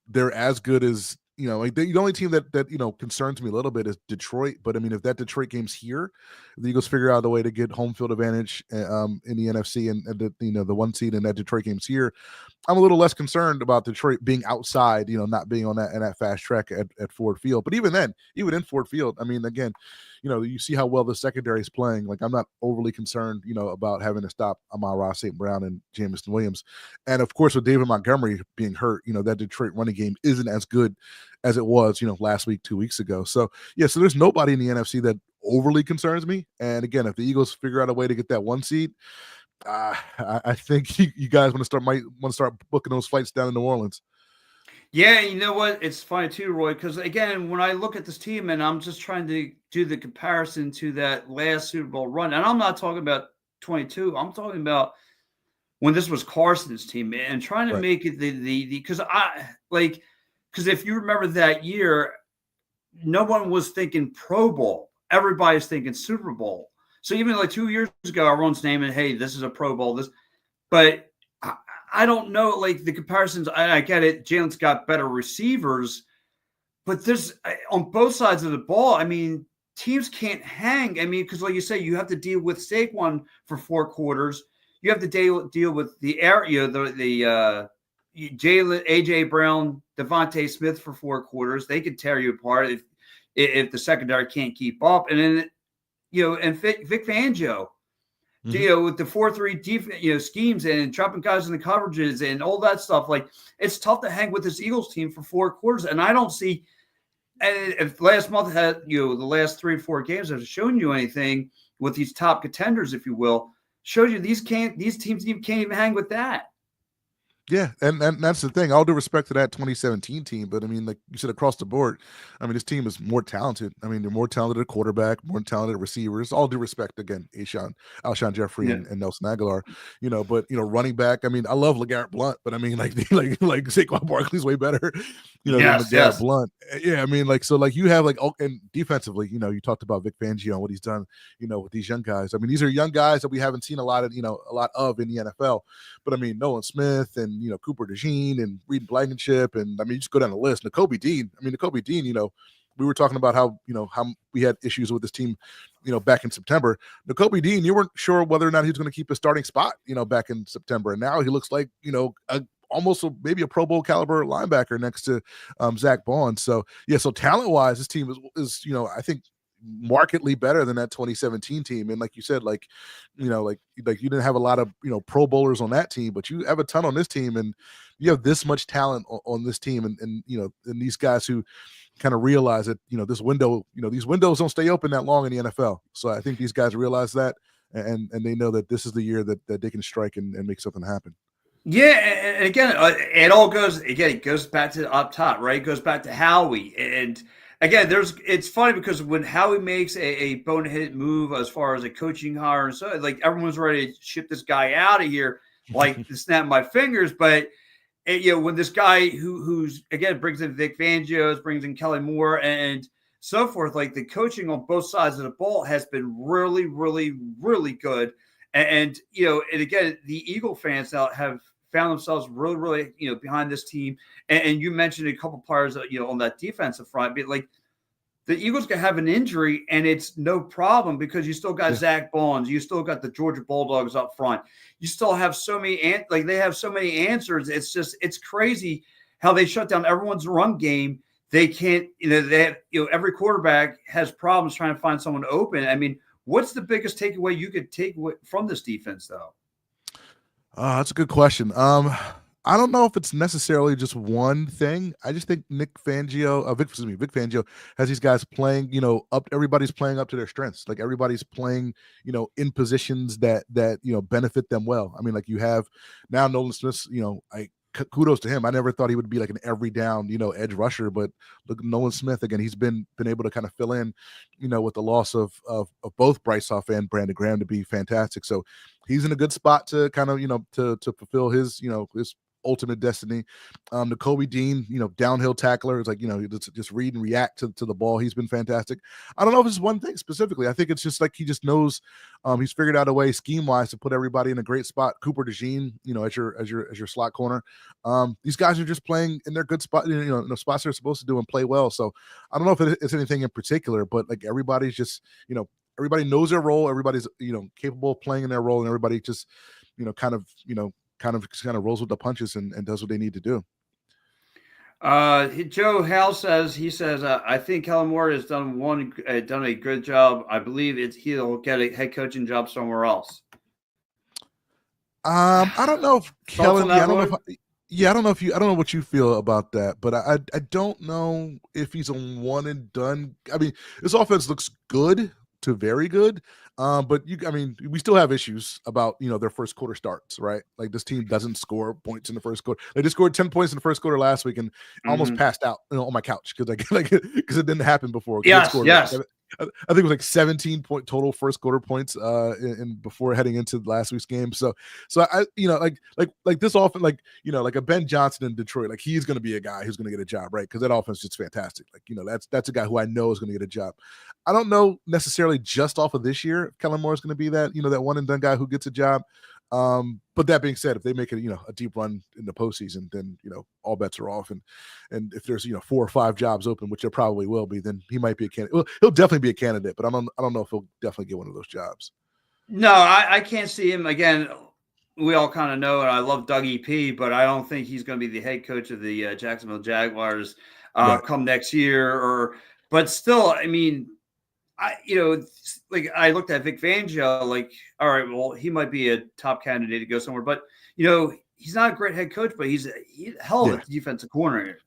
they're as good as like the only team that concerns me a little bit is Detroit. But I mean, if that Detroit game's here, the Eagles figure out a way to get home field advantage in the NFC and the one seed, and that Detroit game's here, I'm a little less concerned about Detroit being outside, not being on that fast track at Ford Field. But even then, even in Ford Field, I mean, again, you see how well the secondary is playing. Like I'm not overly concerned, about having to stop Amon-Ra St. Brown and Jamison Williams. And of course, with David Montgomery being hurt, that Detroit running game isn't as good as it was, last week, 2 weeks ago. So yeah, so there's nobody in the NFC that overly concerns me. And again, if the Eagles figure out a way to get that one seed, I think you guys might want to start booking those flights down in New Orleans. Yeah, you know what? It's funny too, Roy, because again, when I look at this team and I'm just trying to do the comparison to that last Super Bowl run, and I'm not talking about 22, I'm talking about when this was Carson's team, and trying to make it the because if you remember that year, no one was thinking Pro Bowl. Everybody's thinking Super Bowl. So even like 2 years ago, everyone's naming, hey, this is a Pro Bowl. But I don't know, like the comparisons. I get it. Jalen's got better receivers, but there's on both sides of the ball. I mean, teams can't hang. I mean, because like you say, you have to deal with Saquon for 4 quarters. You have to deal with the area, the Jalen, AJ Brown, Devontae Smith for 4 quarters. They could tear you apart if the secondary can't keep up. And then and Vic Fangio. With the 4-3 schemes and dropping guys in the coverages and all that stuff, like it's tough to hang with this Eagles team for 4 quarters. And I don't see, and if last month had the last 3 or 4 games have shown you anything with these top contenders, if you will, showed you these teams can't even hang with that. Yeah, and that's the thing. All due respect to that 2017 team, but I mean, like you said, across the board, I mean, this team is more talented. I mean, they're more talented at quarterback, more talented at receivers. All due respect, again, Alshon Jeffrey and Nelson Aguilar, but running back. I mean, I love LeGarrette Blount, but I mean, like Saquon Barkley's way better, than LeGarrette Blount. Yeah, I mean, you have and defensively, you talked about Vic Fangio and what he's done, with these young guys. I mean, these are young guys that we haven't seen a lot of in the NFL. But I mean, Nolan Smith and Cooper DeJean and Reed Blankenship, and I mean, you just go down the list. Nakobe Dean. I mean, Nakobe Dean. We were talking about how we had issues with this team, back in September. Nakobe Dean, you weren't sure whether or not he was going to keep a starting spot, back in September, and now he looks like maybe a Pro Bowl caliber linebacker next to Zach Bond. So so talent wise, this team is I think markedly better than that 2017 team. And like you said, like you didn't have a lot of Pro Bowlers on that team, but you have a ton on this team, and you have this much talent on this team, and these guys who kind of realize that this window, these windows don't stay open that long in the NFL. So I think these guys realize that, and they know that this is the year that they can strike and make something happen. Yeah, and again, it goes back to up top, right? It goes back to Howie. And again, it's funny because when Howie makes a boneheaded move as far as a coaching hire, and so like everyone's ready to ship this guy out of here, like to snap my fingers. But when this guy who's again brings in Vic Fangio, brings in Kelly Moore and so forth, like the coaching on both sides of the ball has been really, really, really good. And again, the Eagle fans now have found themselves really, really, behind this team. And you mentioned a couple players, on that defensive front, but like the Eagles can have an injury and it's no problem because you still got Zach Bonds, you still got the Georgia Bulldogs up front. You still have so many, they have so many answers. It's crazy how they shut down everyone's run game. They can't, every quarterback has problems trying to find someone open. I mean, what's the biggest takeaway you could take from this defense, though? That's a good question. I don't know if it's necessarily just one thing. I just think Vic Fangio has these guys playing, everybody's playing up to their strengths. Like everybody's playing, in positions that benefit them well. I mean, like you have now Nolan Smith, kudos to him. I never thought he would be like an every down, edge rusher, but look, Nolan Smith again, he's been able to kind of fill in, with the loss of both Bryce Huff and Brandon Graham to be fantastic. So he's in a good spot to kind of, to fulfill his, his ultimate destiny. Nakobe Dean, downhill tackler. It's like, just read and react to the ball. He's been fantastic. I don't know if it's one thing specifically. I think it's just like he just knows he's figured out a way scheme wise to put everybody in a great spot. Cooper DeJean, as your slot corner. These guys are just playing in their good spot, spots they're supposed to do and play well. So I don't know if it's anything in particular, but like everybody's just, everybody knows their role. Everybody's, capable of playing in their role, and everybody just, kind of rolls with the punches and does what they need to do. Joe Hal says, I think Kellen Moore has done a good job. I believe he'll get a head coaching job somewhere else. I don't know if Kellen, I don't know what you feel about that, but I don't know if he's a one and done. I mean, his offense looks good to very good. But we still have issues about, their first quarter starts, right? Like this team doesn't score points in the first quarter. They just scored 10 points in the first quarter last week and almost passed out, on my couch because it didn't happen before. Yes. think it was like 17 point total first quarter points in before heading into last week's game. So I like this often, like like a Ben Johnson in Detroit, like he's going to be a guy who's going to get a job, right? Because that offense is fantastic. Like that's a guy who I know is going to get a job. I don't know necessarily just off of this year if Kellen Moore is going to be that that one and done guy who gets a job. But that being said, if they make it, a deep run in the postseason, then all bets are off. And if there's 4 or 5 jobs open, which there probably will be, then he might be a candidate. Well, he'll definitely be a candidate, but I don't know if he'll definitely get one of those jobs. No, I can't see him again. We all kind of know, and I love Dougie P, but I don't think he's going to be the head coach of the Jacksonville Jaguars come next year. But still, I mean, I looked at Vic Fangio, like, all right, well, he might be a top candidate to go somewhere, but he's not a great head coach, but he's a hell of a defensive coordinator.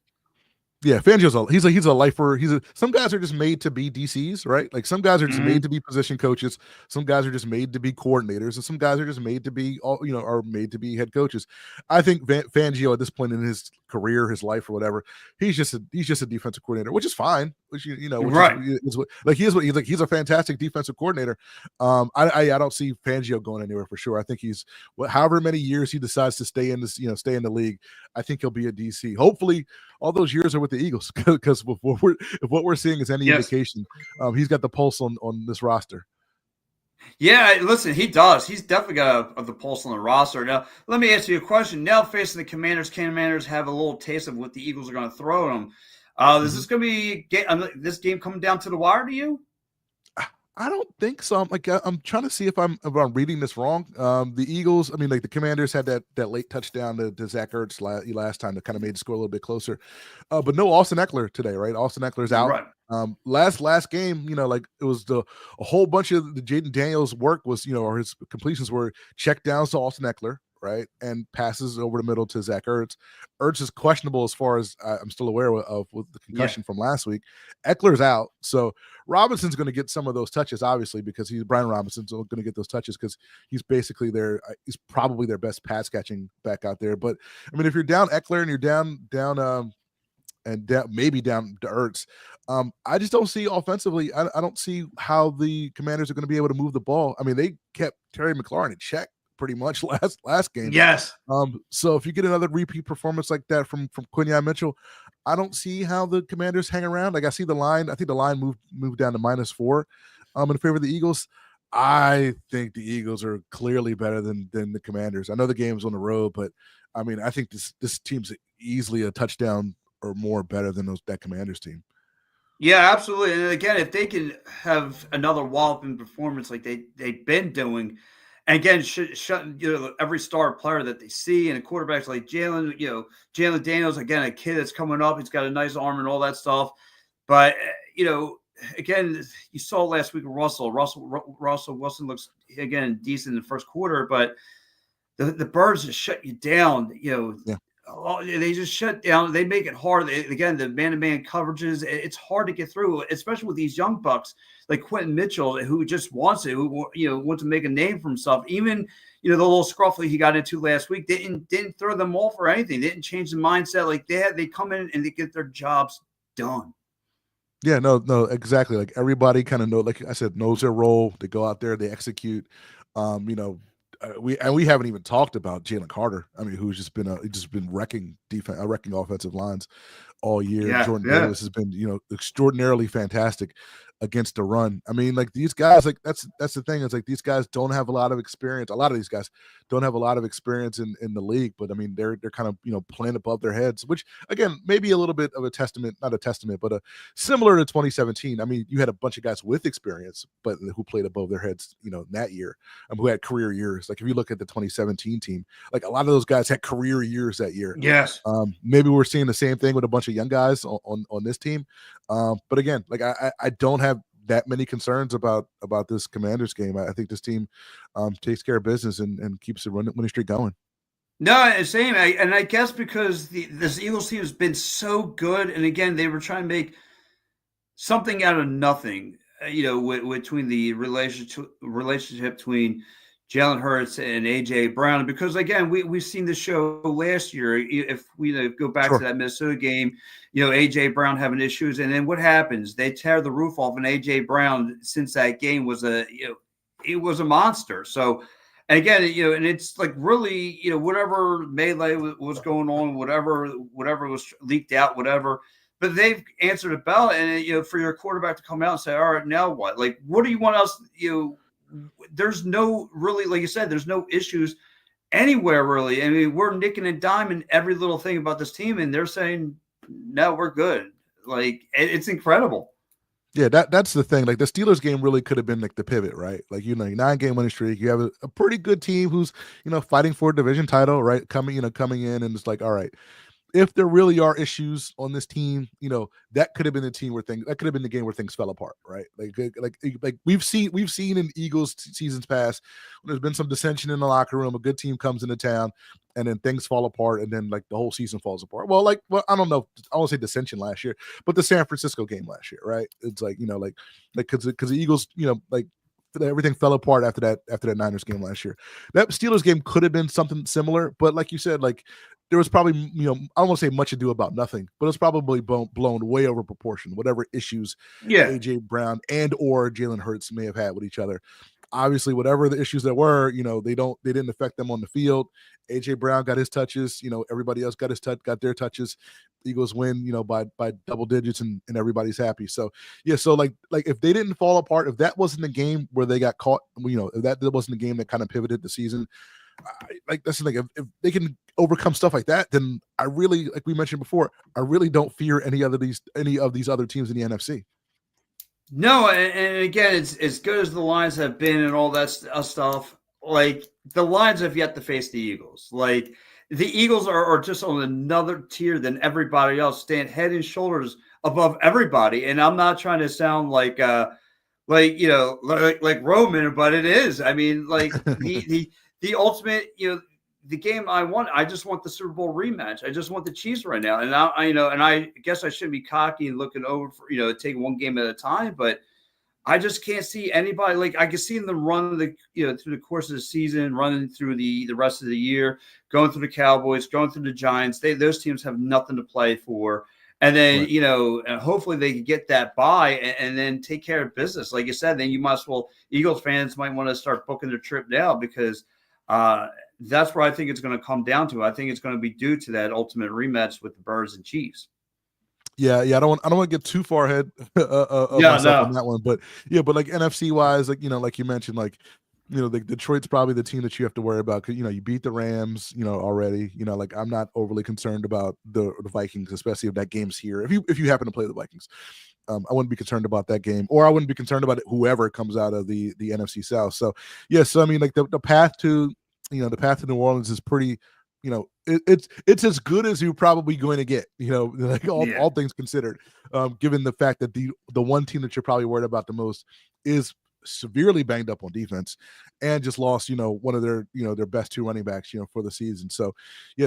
Yeah, Fangio's he's a lifer. Some guys are just made to be DCs, right? Like some guys are just made to be position coaches. Some guys are just made to be coordinators, and some guys are just made to be are made to be head coaches. I think Fangio at this point in his career, his life, or whatever, he's just a defensive coordinator, which is fine. Which right. He's a fantastic defensive coordinator. I don't see Fangio going anywhere for sure. I think he's however many years he decides to stay in this, stay in the league. I think he'll be a DC. Hopefully, all those years are with the Eagles, because if what we're seeing is any indication, he's got the pulse on this roster. Yeah, listen, he does. He's definitely got the pulse on the roster. Now, let me ask you a question. Now facing the Commanders have a little taste of what the Eagles are going to throw at them. Is this going to be this game coming down to the wire to you? I don't think so. I'm trying to see if I'm reading this wrong. The Eagles, I mean, like the Commanders had that late touchdown to Zach Ertz last time that kind of made the score a little bit closer. But no Austin Eckler today, right? Austin Eckler's out. Right. Last game, like it was a whole bunch of the Jaden Daniels work was, or his completions were check downs to Austin Eckler, right, and passes over the middle to Zach Ertz. Ertz is questionable as far as I'm still aware of with the concussion from last week. Eckler's out, so Robinson's going to get some of those touches, obviously, because Brian Robinson's going to get those touches because he's basically he's probably their best pass catching back out there. But I mean, if you're down Eckler and you're down maybe down to Ertz, I just don't see offensively. I don't see how the Commanders are going to be able to move the ball. I mean, they kept Terry McLaurin in check pretty much last game. Yes. So if you get another repeat performance like that from Quinyon Mitchell, I don't see how the Commanders hang around. Like I see the line. I think the line moved down to -4 in favor of the Eagles. I think the Eagles are clearly better than the Commanders. I know the game's on the road, but I mean, I think this team's easily a touchdown or more better than that Commanders team. Yeah, absolutely. And again, if they can have another walloping performance like they've been doing, and again, shut every star player that they see, and the quarterbacks like Jalen Daniels, again, a kid that's coming up, he's got a nice arm and all that stuff. But again, you saw last week with Russell Wilson looks again decent in the first quarter, but the Birds just shut you down. They just shut down. They make it hard. Again, the man-to-man coverages, it's hard to get through, especially with these young bucks like Quentin Mitchell, who just wants it, who wants to make a name for himself. Even the little scruffle he got into last week didn't throw them off or anything. They didn't change the mindset. Like they come in and they get their jobs done. Yeah, no, exactly. Like everybody kind of like I said, knows their role. They go out there, they execute. We haven't even talked about Jalen Carter. I mean, who's just been wrecking offensive lines all year. Yeah, Jordan Davis has been extraordinarily fantastic against the run. I mean, like these guys, like that's the thing. Is like these guys don't have a lot of experience. A lot of these guys don't have a lot of experience in the league, but I mean, they're kind of playing above their heads, which again, maybe a little bit of a testament, not a testament, but similar to 2017. I mean, you had a bunch of guys with experience, but who played above their heads, that year, who had career years. Like if you look at the 2017 team, like a lot of those guys had career years that year. Yes. Maybe we're seeing the same thing with a bunch of young guys on this team. But again, like I don't have that many concerns about this Commanders game. I think this team takes care of business and keeps the winning streak going. No, same. And I guess because this Eagles team has been so good, and again, they were trying to make something out of nothing. Between the relationship between Jalen Hurts and A.J. Brown, because again, we've seen the show last year. If we go back to that Minnesota game, A.J. Brown having issues, and then what happens? They tear the roof off, and A.J. Brown, since that game, was it was a monster. So, and again, and it's like really, whatever melee was going on, whatever was leaked out, whatever. But they've answered a bell, and for your quarterback to come out and say, "All right, now what? Like, what do you want us?" There's no really, like you said, there's no issues anywhere really. I mean, we're nicking and diming every little thing about this team, and they're saying, "No, we're good." Like, it's incredible. Yeah, that's the thing. Like the Steelers game really could have been like the pivot, right? Like, your 9-game winning streak. You have a pretty good team who's, fighting for a division title, right? Coming in, and it's like, all right, if there really are issues on this team, that could have been that could have been the game where things fell apart, right? Like we've seen in Eagles seasons past, when there's been some dissension in the locker room, a good team comes into town, and then things fall apart, and then like the whole season falls apart. Well, I don't know, I won't say dissension last year, but the San Francisco game last year, right? It's like, because the Eagles, everything fell apart after that Niners game last year. That Steelers game could have been something similar, but like you said, like there was probably, I don't want to say much ado about nothing, but it's probably blown way over proportion, whatever issues A.J. Brown and or Jalen Hurts may have had with each other. Obviously, whatever the issues that were, they didn't affect them on the field. A.J. Brown got his touches, everybody else got their touches. Eagles win, by double digits, and everybody's happy. So yeah, so like if they didn't fall apart, if that wasn't the game where they got caught, if that wasn't the game that kind of pivoted the season, that's the thing. If they can overcome stuff like that, then I really, like we mentioned before, I really don't fear any of these other teams in the NFC. No, and again, it's as good as the Lions have been and all that stuff. Like the Lions have yet to face the Eagles. Like the Eagles are just on another tier than everybody else, stand head and shoulders above everybody. And I'm not trying to sound like like Roman, but it is. I mean, like the ultimate, the game I want. I just want the Super Bowl rematch. I just want the Chiefs right now. And I guess I shouldn't be cocky and looking over for taking one game at a time, but I just can't see anybody. Like I can see them run through the course of the season, running through the rest of the year, going through the Cowboys, going through the Giants. Those teams have nothing to play for. And then, right. And hopefully they can get that bye and then take care of business. Like you said, then you might as well, Eagles fans might want to start booking their trip now, because that's where I think it's going to come down to. I think it's going to be due to that ultimate rematch with the Birds and Chiefs. Yeah. I don't want to get too far ahead of myself on that one, but like NFC wise, like like you mentioned, like Detroit's probably the team that you have to worry about, because you beat the Rams, already. Like I'm not overly concerned about the Vikings, especially if that game's here. If you happen to play the Vikings, I wouldn't be concerned about that game, or I wouldn't be concerned about whoever comes out of the NFC South. So so I mean, like the path to New Orleans is pretty. It's as good as you're probably going to get. Like all things considered, given the fact that the one team that you're probably worried about the most is severely banged up on defense and just lost one of their their best two running backs for the season. So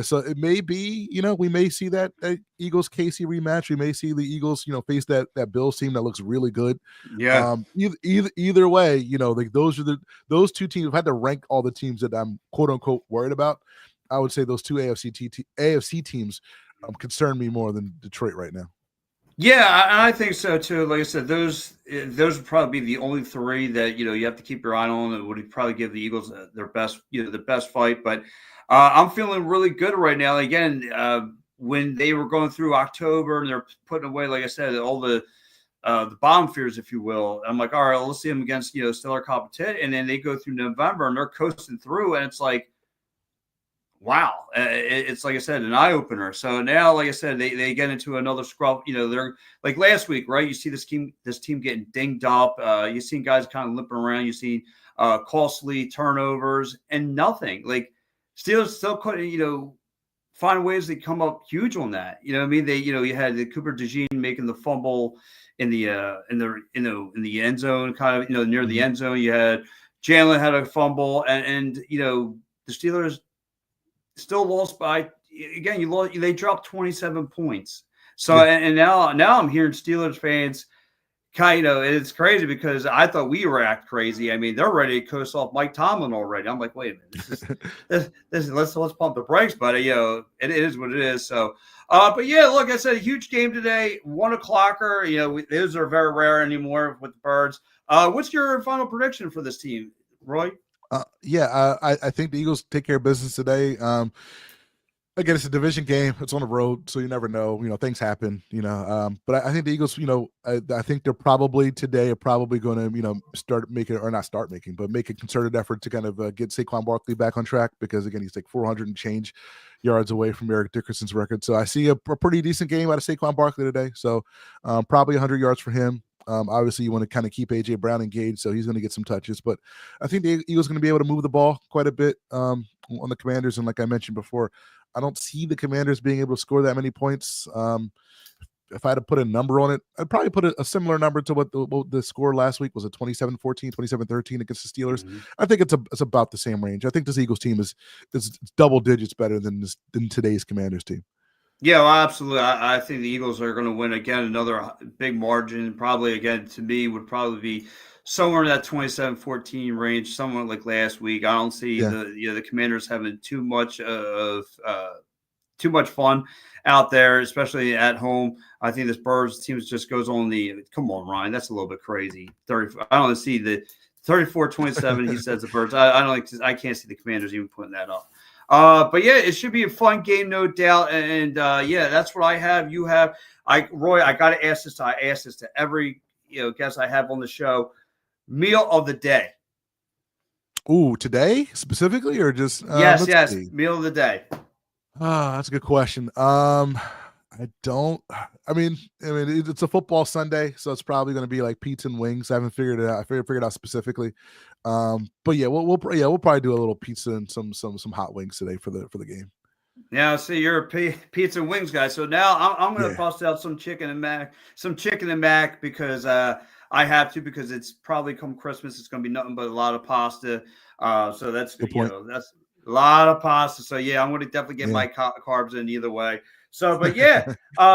so it may be we may see that Eagles KC rematch. We may see the Eagles face that Bills team that looks really good. Either way, like those two teams. If I had to rank all the teams that I'm quote unquote worried about, I would say those two AFC teams concern me more than Detroit right now. Yeah, I think so too. Like I said, those would probably be the only three that you have to keep your eye on. It would probably give the Eagles their best, the best fight. But I'm feeling really good right now. Again, when they were going through October and they're putting away, like I said, all the bottom fears, if you will. I'm like, all right, let's see them against stellar competition, and then they go through November and they're coasting through, and it's like, wow, it's like I said, an eye opener. So now, like I said, they get into another scrub. They're like last week, right? You see this team getting dinged up. You seen guys kind of limping around. You see costly turnovers and nothing. Like Steelers still couldn't, find ways to come up huge on that. You know what I mean? They, you had the Cooper DeJean making the fumble in the end zone, kind of, near the end zone. You had Jalen had a fumble, and the Steelers still lost by, again, they dropped 27 points. So, and now I'm hearing Steelers fans kind of, it's crazy because I thought we were act crazy. I mean, they're ready to coast off Mike Tomlin already. I'm like, wait a minute, let's pump the brakes, buddy. It is what it is. So, but yeah, look, I said a huge game today, 1 o'clocker. Those are very rare anymore with the Birds. What's your final prediction for this team, Roy? I think the Eagles take care of business today. Again, it's a division game. It's on the road, so you never know. Things happen. But I think the Eagles. I think they're probably going to start making, or not start making, but make a concerted effort to kind of get Saquon Barkley back on track, because again, he's like 400 and change yards away from Eric Dickerson's record. So I see a pretty decent game out of Saquon Barkley today. So probably 100 yards for him. Obviously, you want to kind of keep AJ Brown engaged, so he's going to get some touches. But I think the Eagles are going to be able to move the ball quite a bit on the Commanders. And like I mentioned before, I don't see the Commanders being able to score that many points. If I had to put a number on it, I'd probably put a similar number to what the score last week was. A 27-14, 27-13 against the Steelers. Mm-hmm. I think it's about the same range. I think this Eagles team is double digits better than today's Commanders team. Yeah, well, absolutely. I think the Eagles are going to win again, another big margin. Probably, again, to me, would probably be somewhere in that 27-14 range, somewhat like last week. I don't see the Commanders having too much fun out there, especially at home. I think this Birds team just goes on come on, Ryan, that's a little bit crazy. I don't see the 34-27. He says the Birds. I can't see the Commanders even putting that up. But yeah, it should be a fun game, no doubt. And that's what I have. You have. Roy, I got to ask this. I ask this to every guest I have on the show. Meal of the day. Ooh, today specifically, or just yes, meal of the day. That's a good question. I mean, it's a football Sunday, so it's probably going to be like pizza and wings. I haven't figured it out. I figured it out specifically. But yeah, we'll probably do a little pizza and some hot wings today for the game. Yeah, see, you're a pizza and wings guy. So now I'm going to bust out some chicken and mac, because I have to, because it's probably come Christmas. It's going to be nothing but a lot of pasta. So that's good point. That's a lot of pasta. So yeah, I'm going to definitely get my carbs in either way. So, but yeah,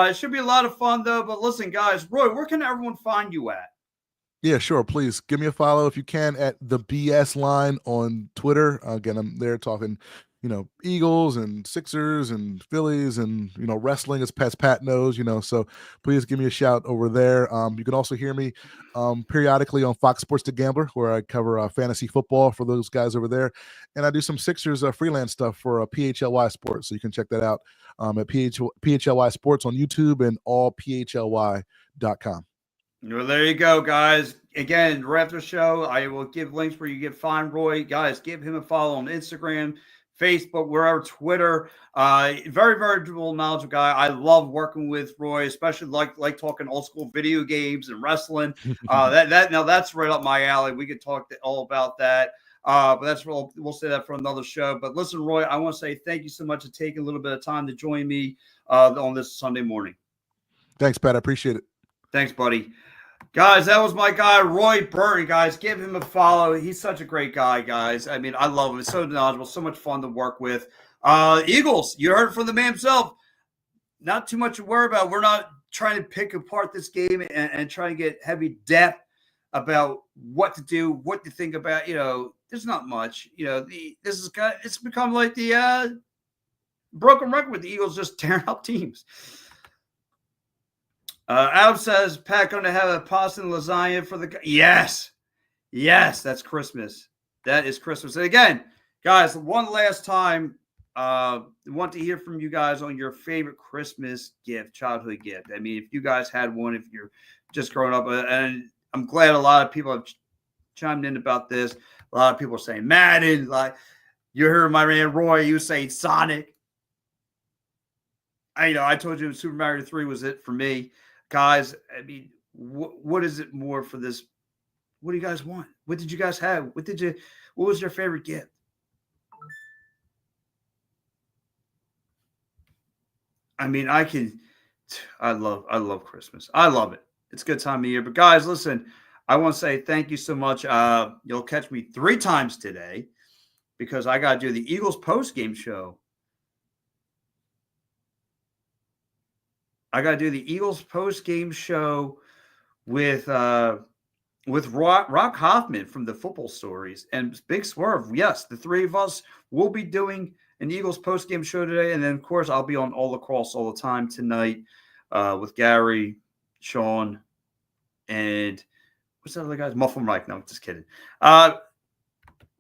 it should be a lot of fun though. But listen, guys, Roy, where can everyone find you at? Yeah, sure. Please give me a follow if you can at the BS Line on Twitter. Again, I'm there talking, Eagles and Sixers and Phillies and, wrestling, as Pat knows, so please give me a shout over there. You can also hear me periodically on Fox Sports The Gambler, where I cover fantasy football for those guys over there. And I do some Sixers freelance stuff for PHLY Sports. So you can check that out at PHLY Sports on YouTube and allphly.com. Well, there you go, guys. Again, right after the show, I will give links where you can find Roy. Guys, give him a follow on Instagram, Facebook, wherever, Twitter. Very, very knowledgeable guy. I love working with Roy, especially like talking old school video games and wrestling. That's right up my alley. We could talk all about that. But we'll say that for another show. But listen, Roy, I want to say thank you so much for taking a little bit of time to join me on this Sunday morning. Thanks, Pat. I appreciate it. Thanks, buddy. Guys, that was my guy, Roy Burton. Guys, give him a follow. He's such a great guy, guys. I mean, I love him. It's so knowledgeable, so much fun to work with. Eagles, you heard from the man himself. Not too much to worry about. We're not trying to pick apart this game and trying to get heavy depth about what to do, what to think about. There's not much. It's become like the broken record with the Eagles just tearing up teams. Adam says, Pat, going to have a pasta and lasagna for the... Yes, that's Christmas. That is Christmas. And again, guys, one last time, want to hear from you guys on your favorite Christmas gift, childhood gift. I mean, if you guys had one, if you're just growing up, and I'm glad a lot of people have chimed in about this. A lot of people are saying Madden. Like, you heard my man Roy, you saying Sonic. I told you Super Mario 3 was it for me. Guys, I mean, what is it more for this? What do you guys want? What did you guys have? What was your favorite gift? I mean, I love Christmas. I love it. It's a good time of year. But guys, listen, I want to say thank you so much. You'll catch me 3 times today because I got to do the Eagles post-game show. I got to do the Eagles post-game show with Rock Hoffman from the Football Stories and Big Swerve. Yes, the three of us will be doing an Eagles post-game show today. And then, of course, I'll be on All Across All the Time tonight with Gary, Sean, and what's that other guy's? Muffin Mike. No, just kidding.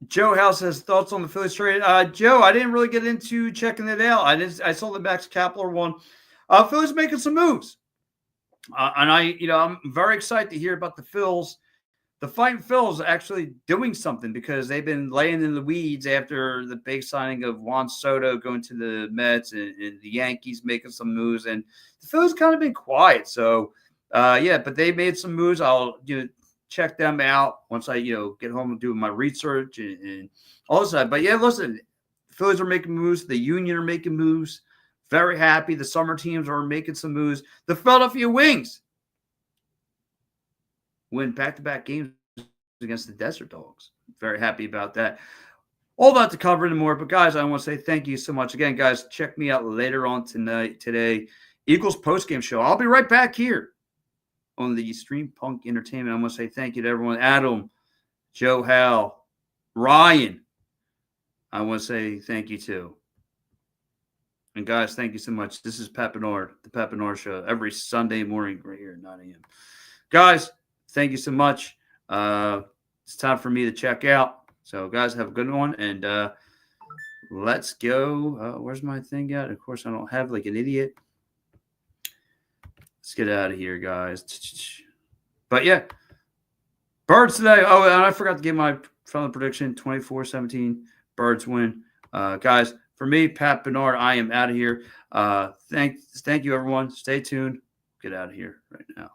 Joe House has thoughts on the Phillies trade. Joe, I didn't really get into checking it out. I saw the Max Kepler one. Phillies making some moves. And I'm very excited to hear about the Phils. The Fighting Phils actually doing something because they've been laying in the weeds after the big signing of Juan Soto going to the Mets and the Yankees making some moves. And the Phillies kind of been quiet. So, but they made some moves. I'll check them out once I get home and do my research and all this stuff. But yeah, listen, the Phillies are making moves. The Union are making moves. Very happy. The summer teams are making some moves. The Philadelphia Wings win back-to-back games against the Desert Dogs. Very happy about that. All that to cover and more. But, guys, I want to say thank you so much. Again, guys, check me out later on today. Eagles postgame show. I'll be right back here on the Stream Punk Entertainment. I want to say thank you to everyone. Adam, Joe, Hal, Ryan. I want to say thank you, too. And, guys, thank you so much. This is Pat Bernard, the Pat Bernard Show, every Sunday morning right here at 9 a.m. Guys, thank you so much. It's time for me to check out. So, guys, have a good one. And let's go. Where's my thing at? Of course, I don't have like an idiot. Let's get out of here, guys. But, yeah, Birds today. Oh, and I forgot to give my final prediction, 24-17. Birds win. Guys, for me, Pat Bernard, I am out of here. Thank you, everyone. Stay tuned. Get out of here right now.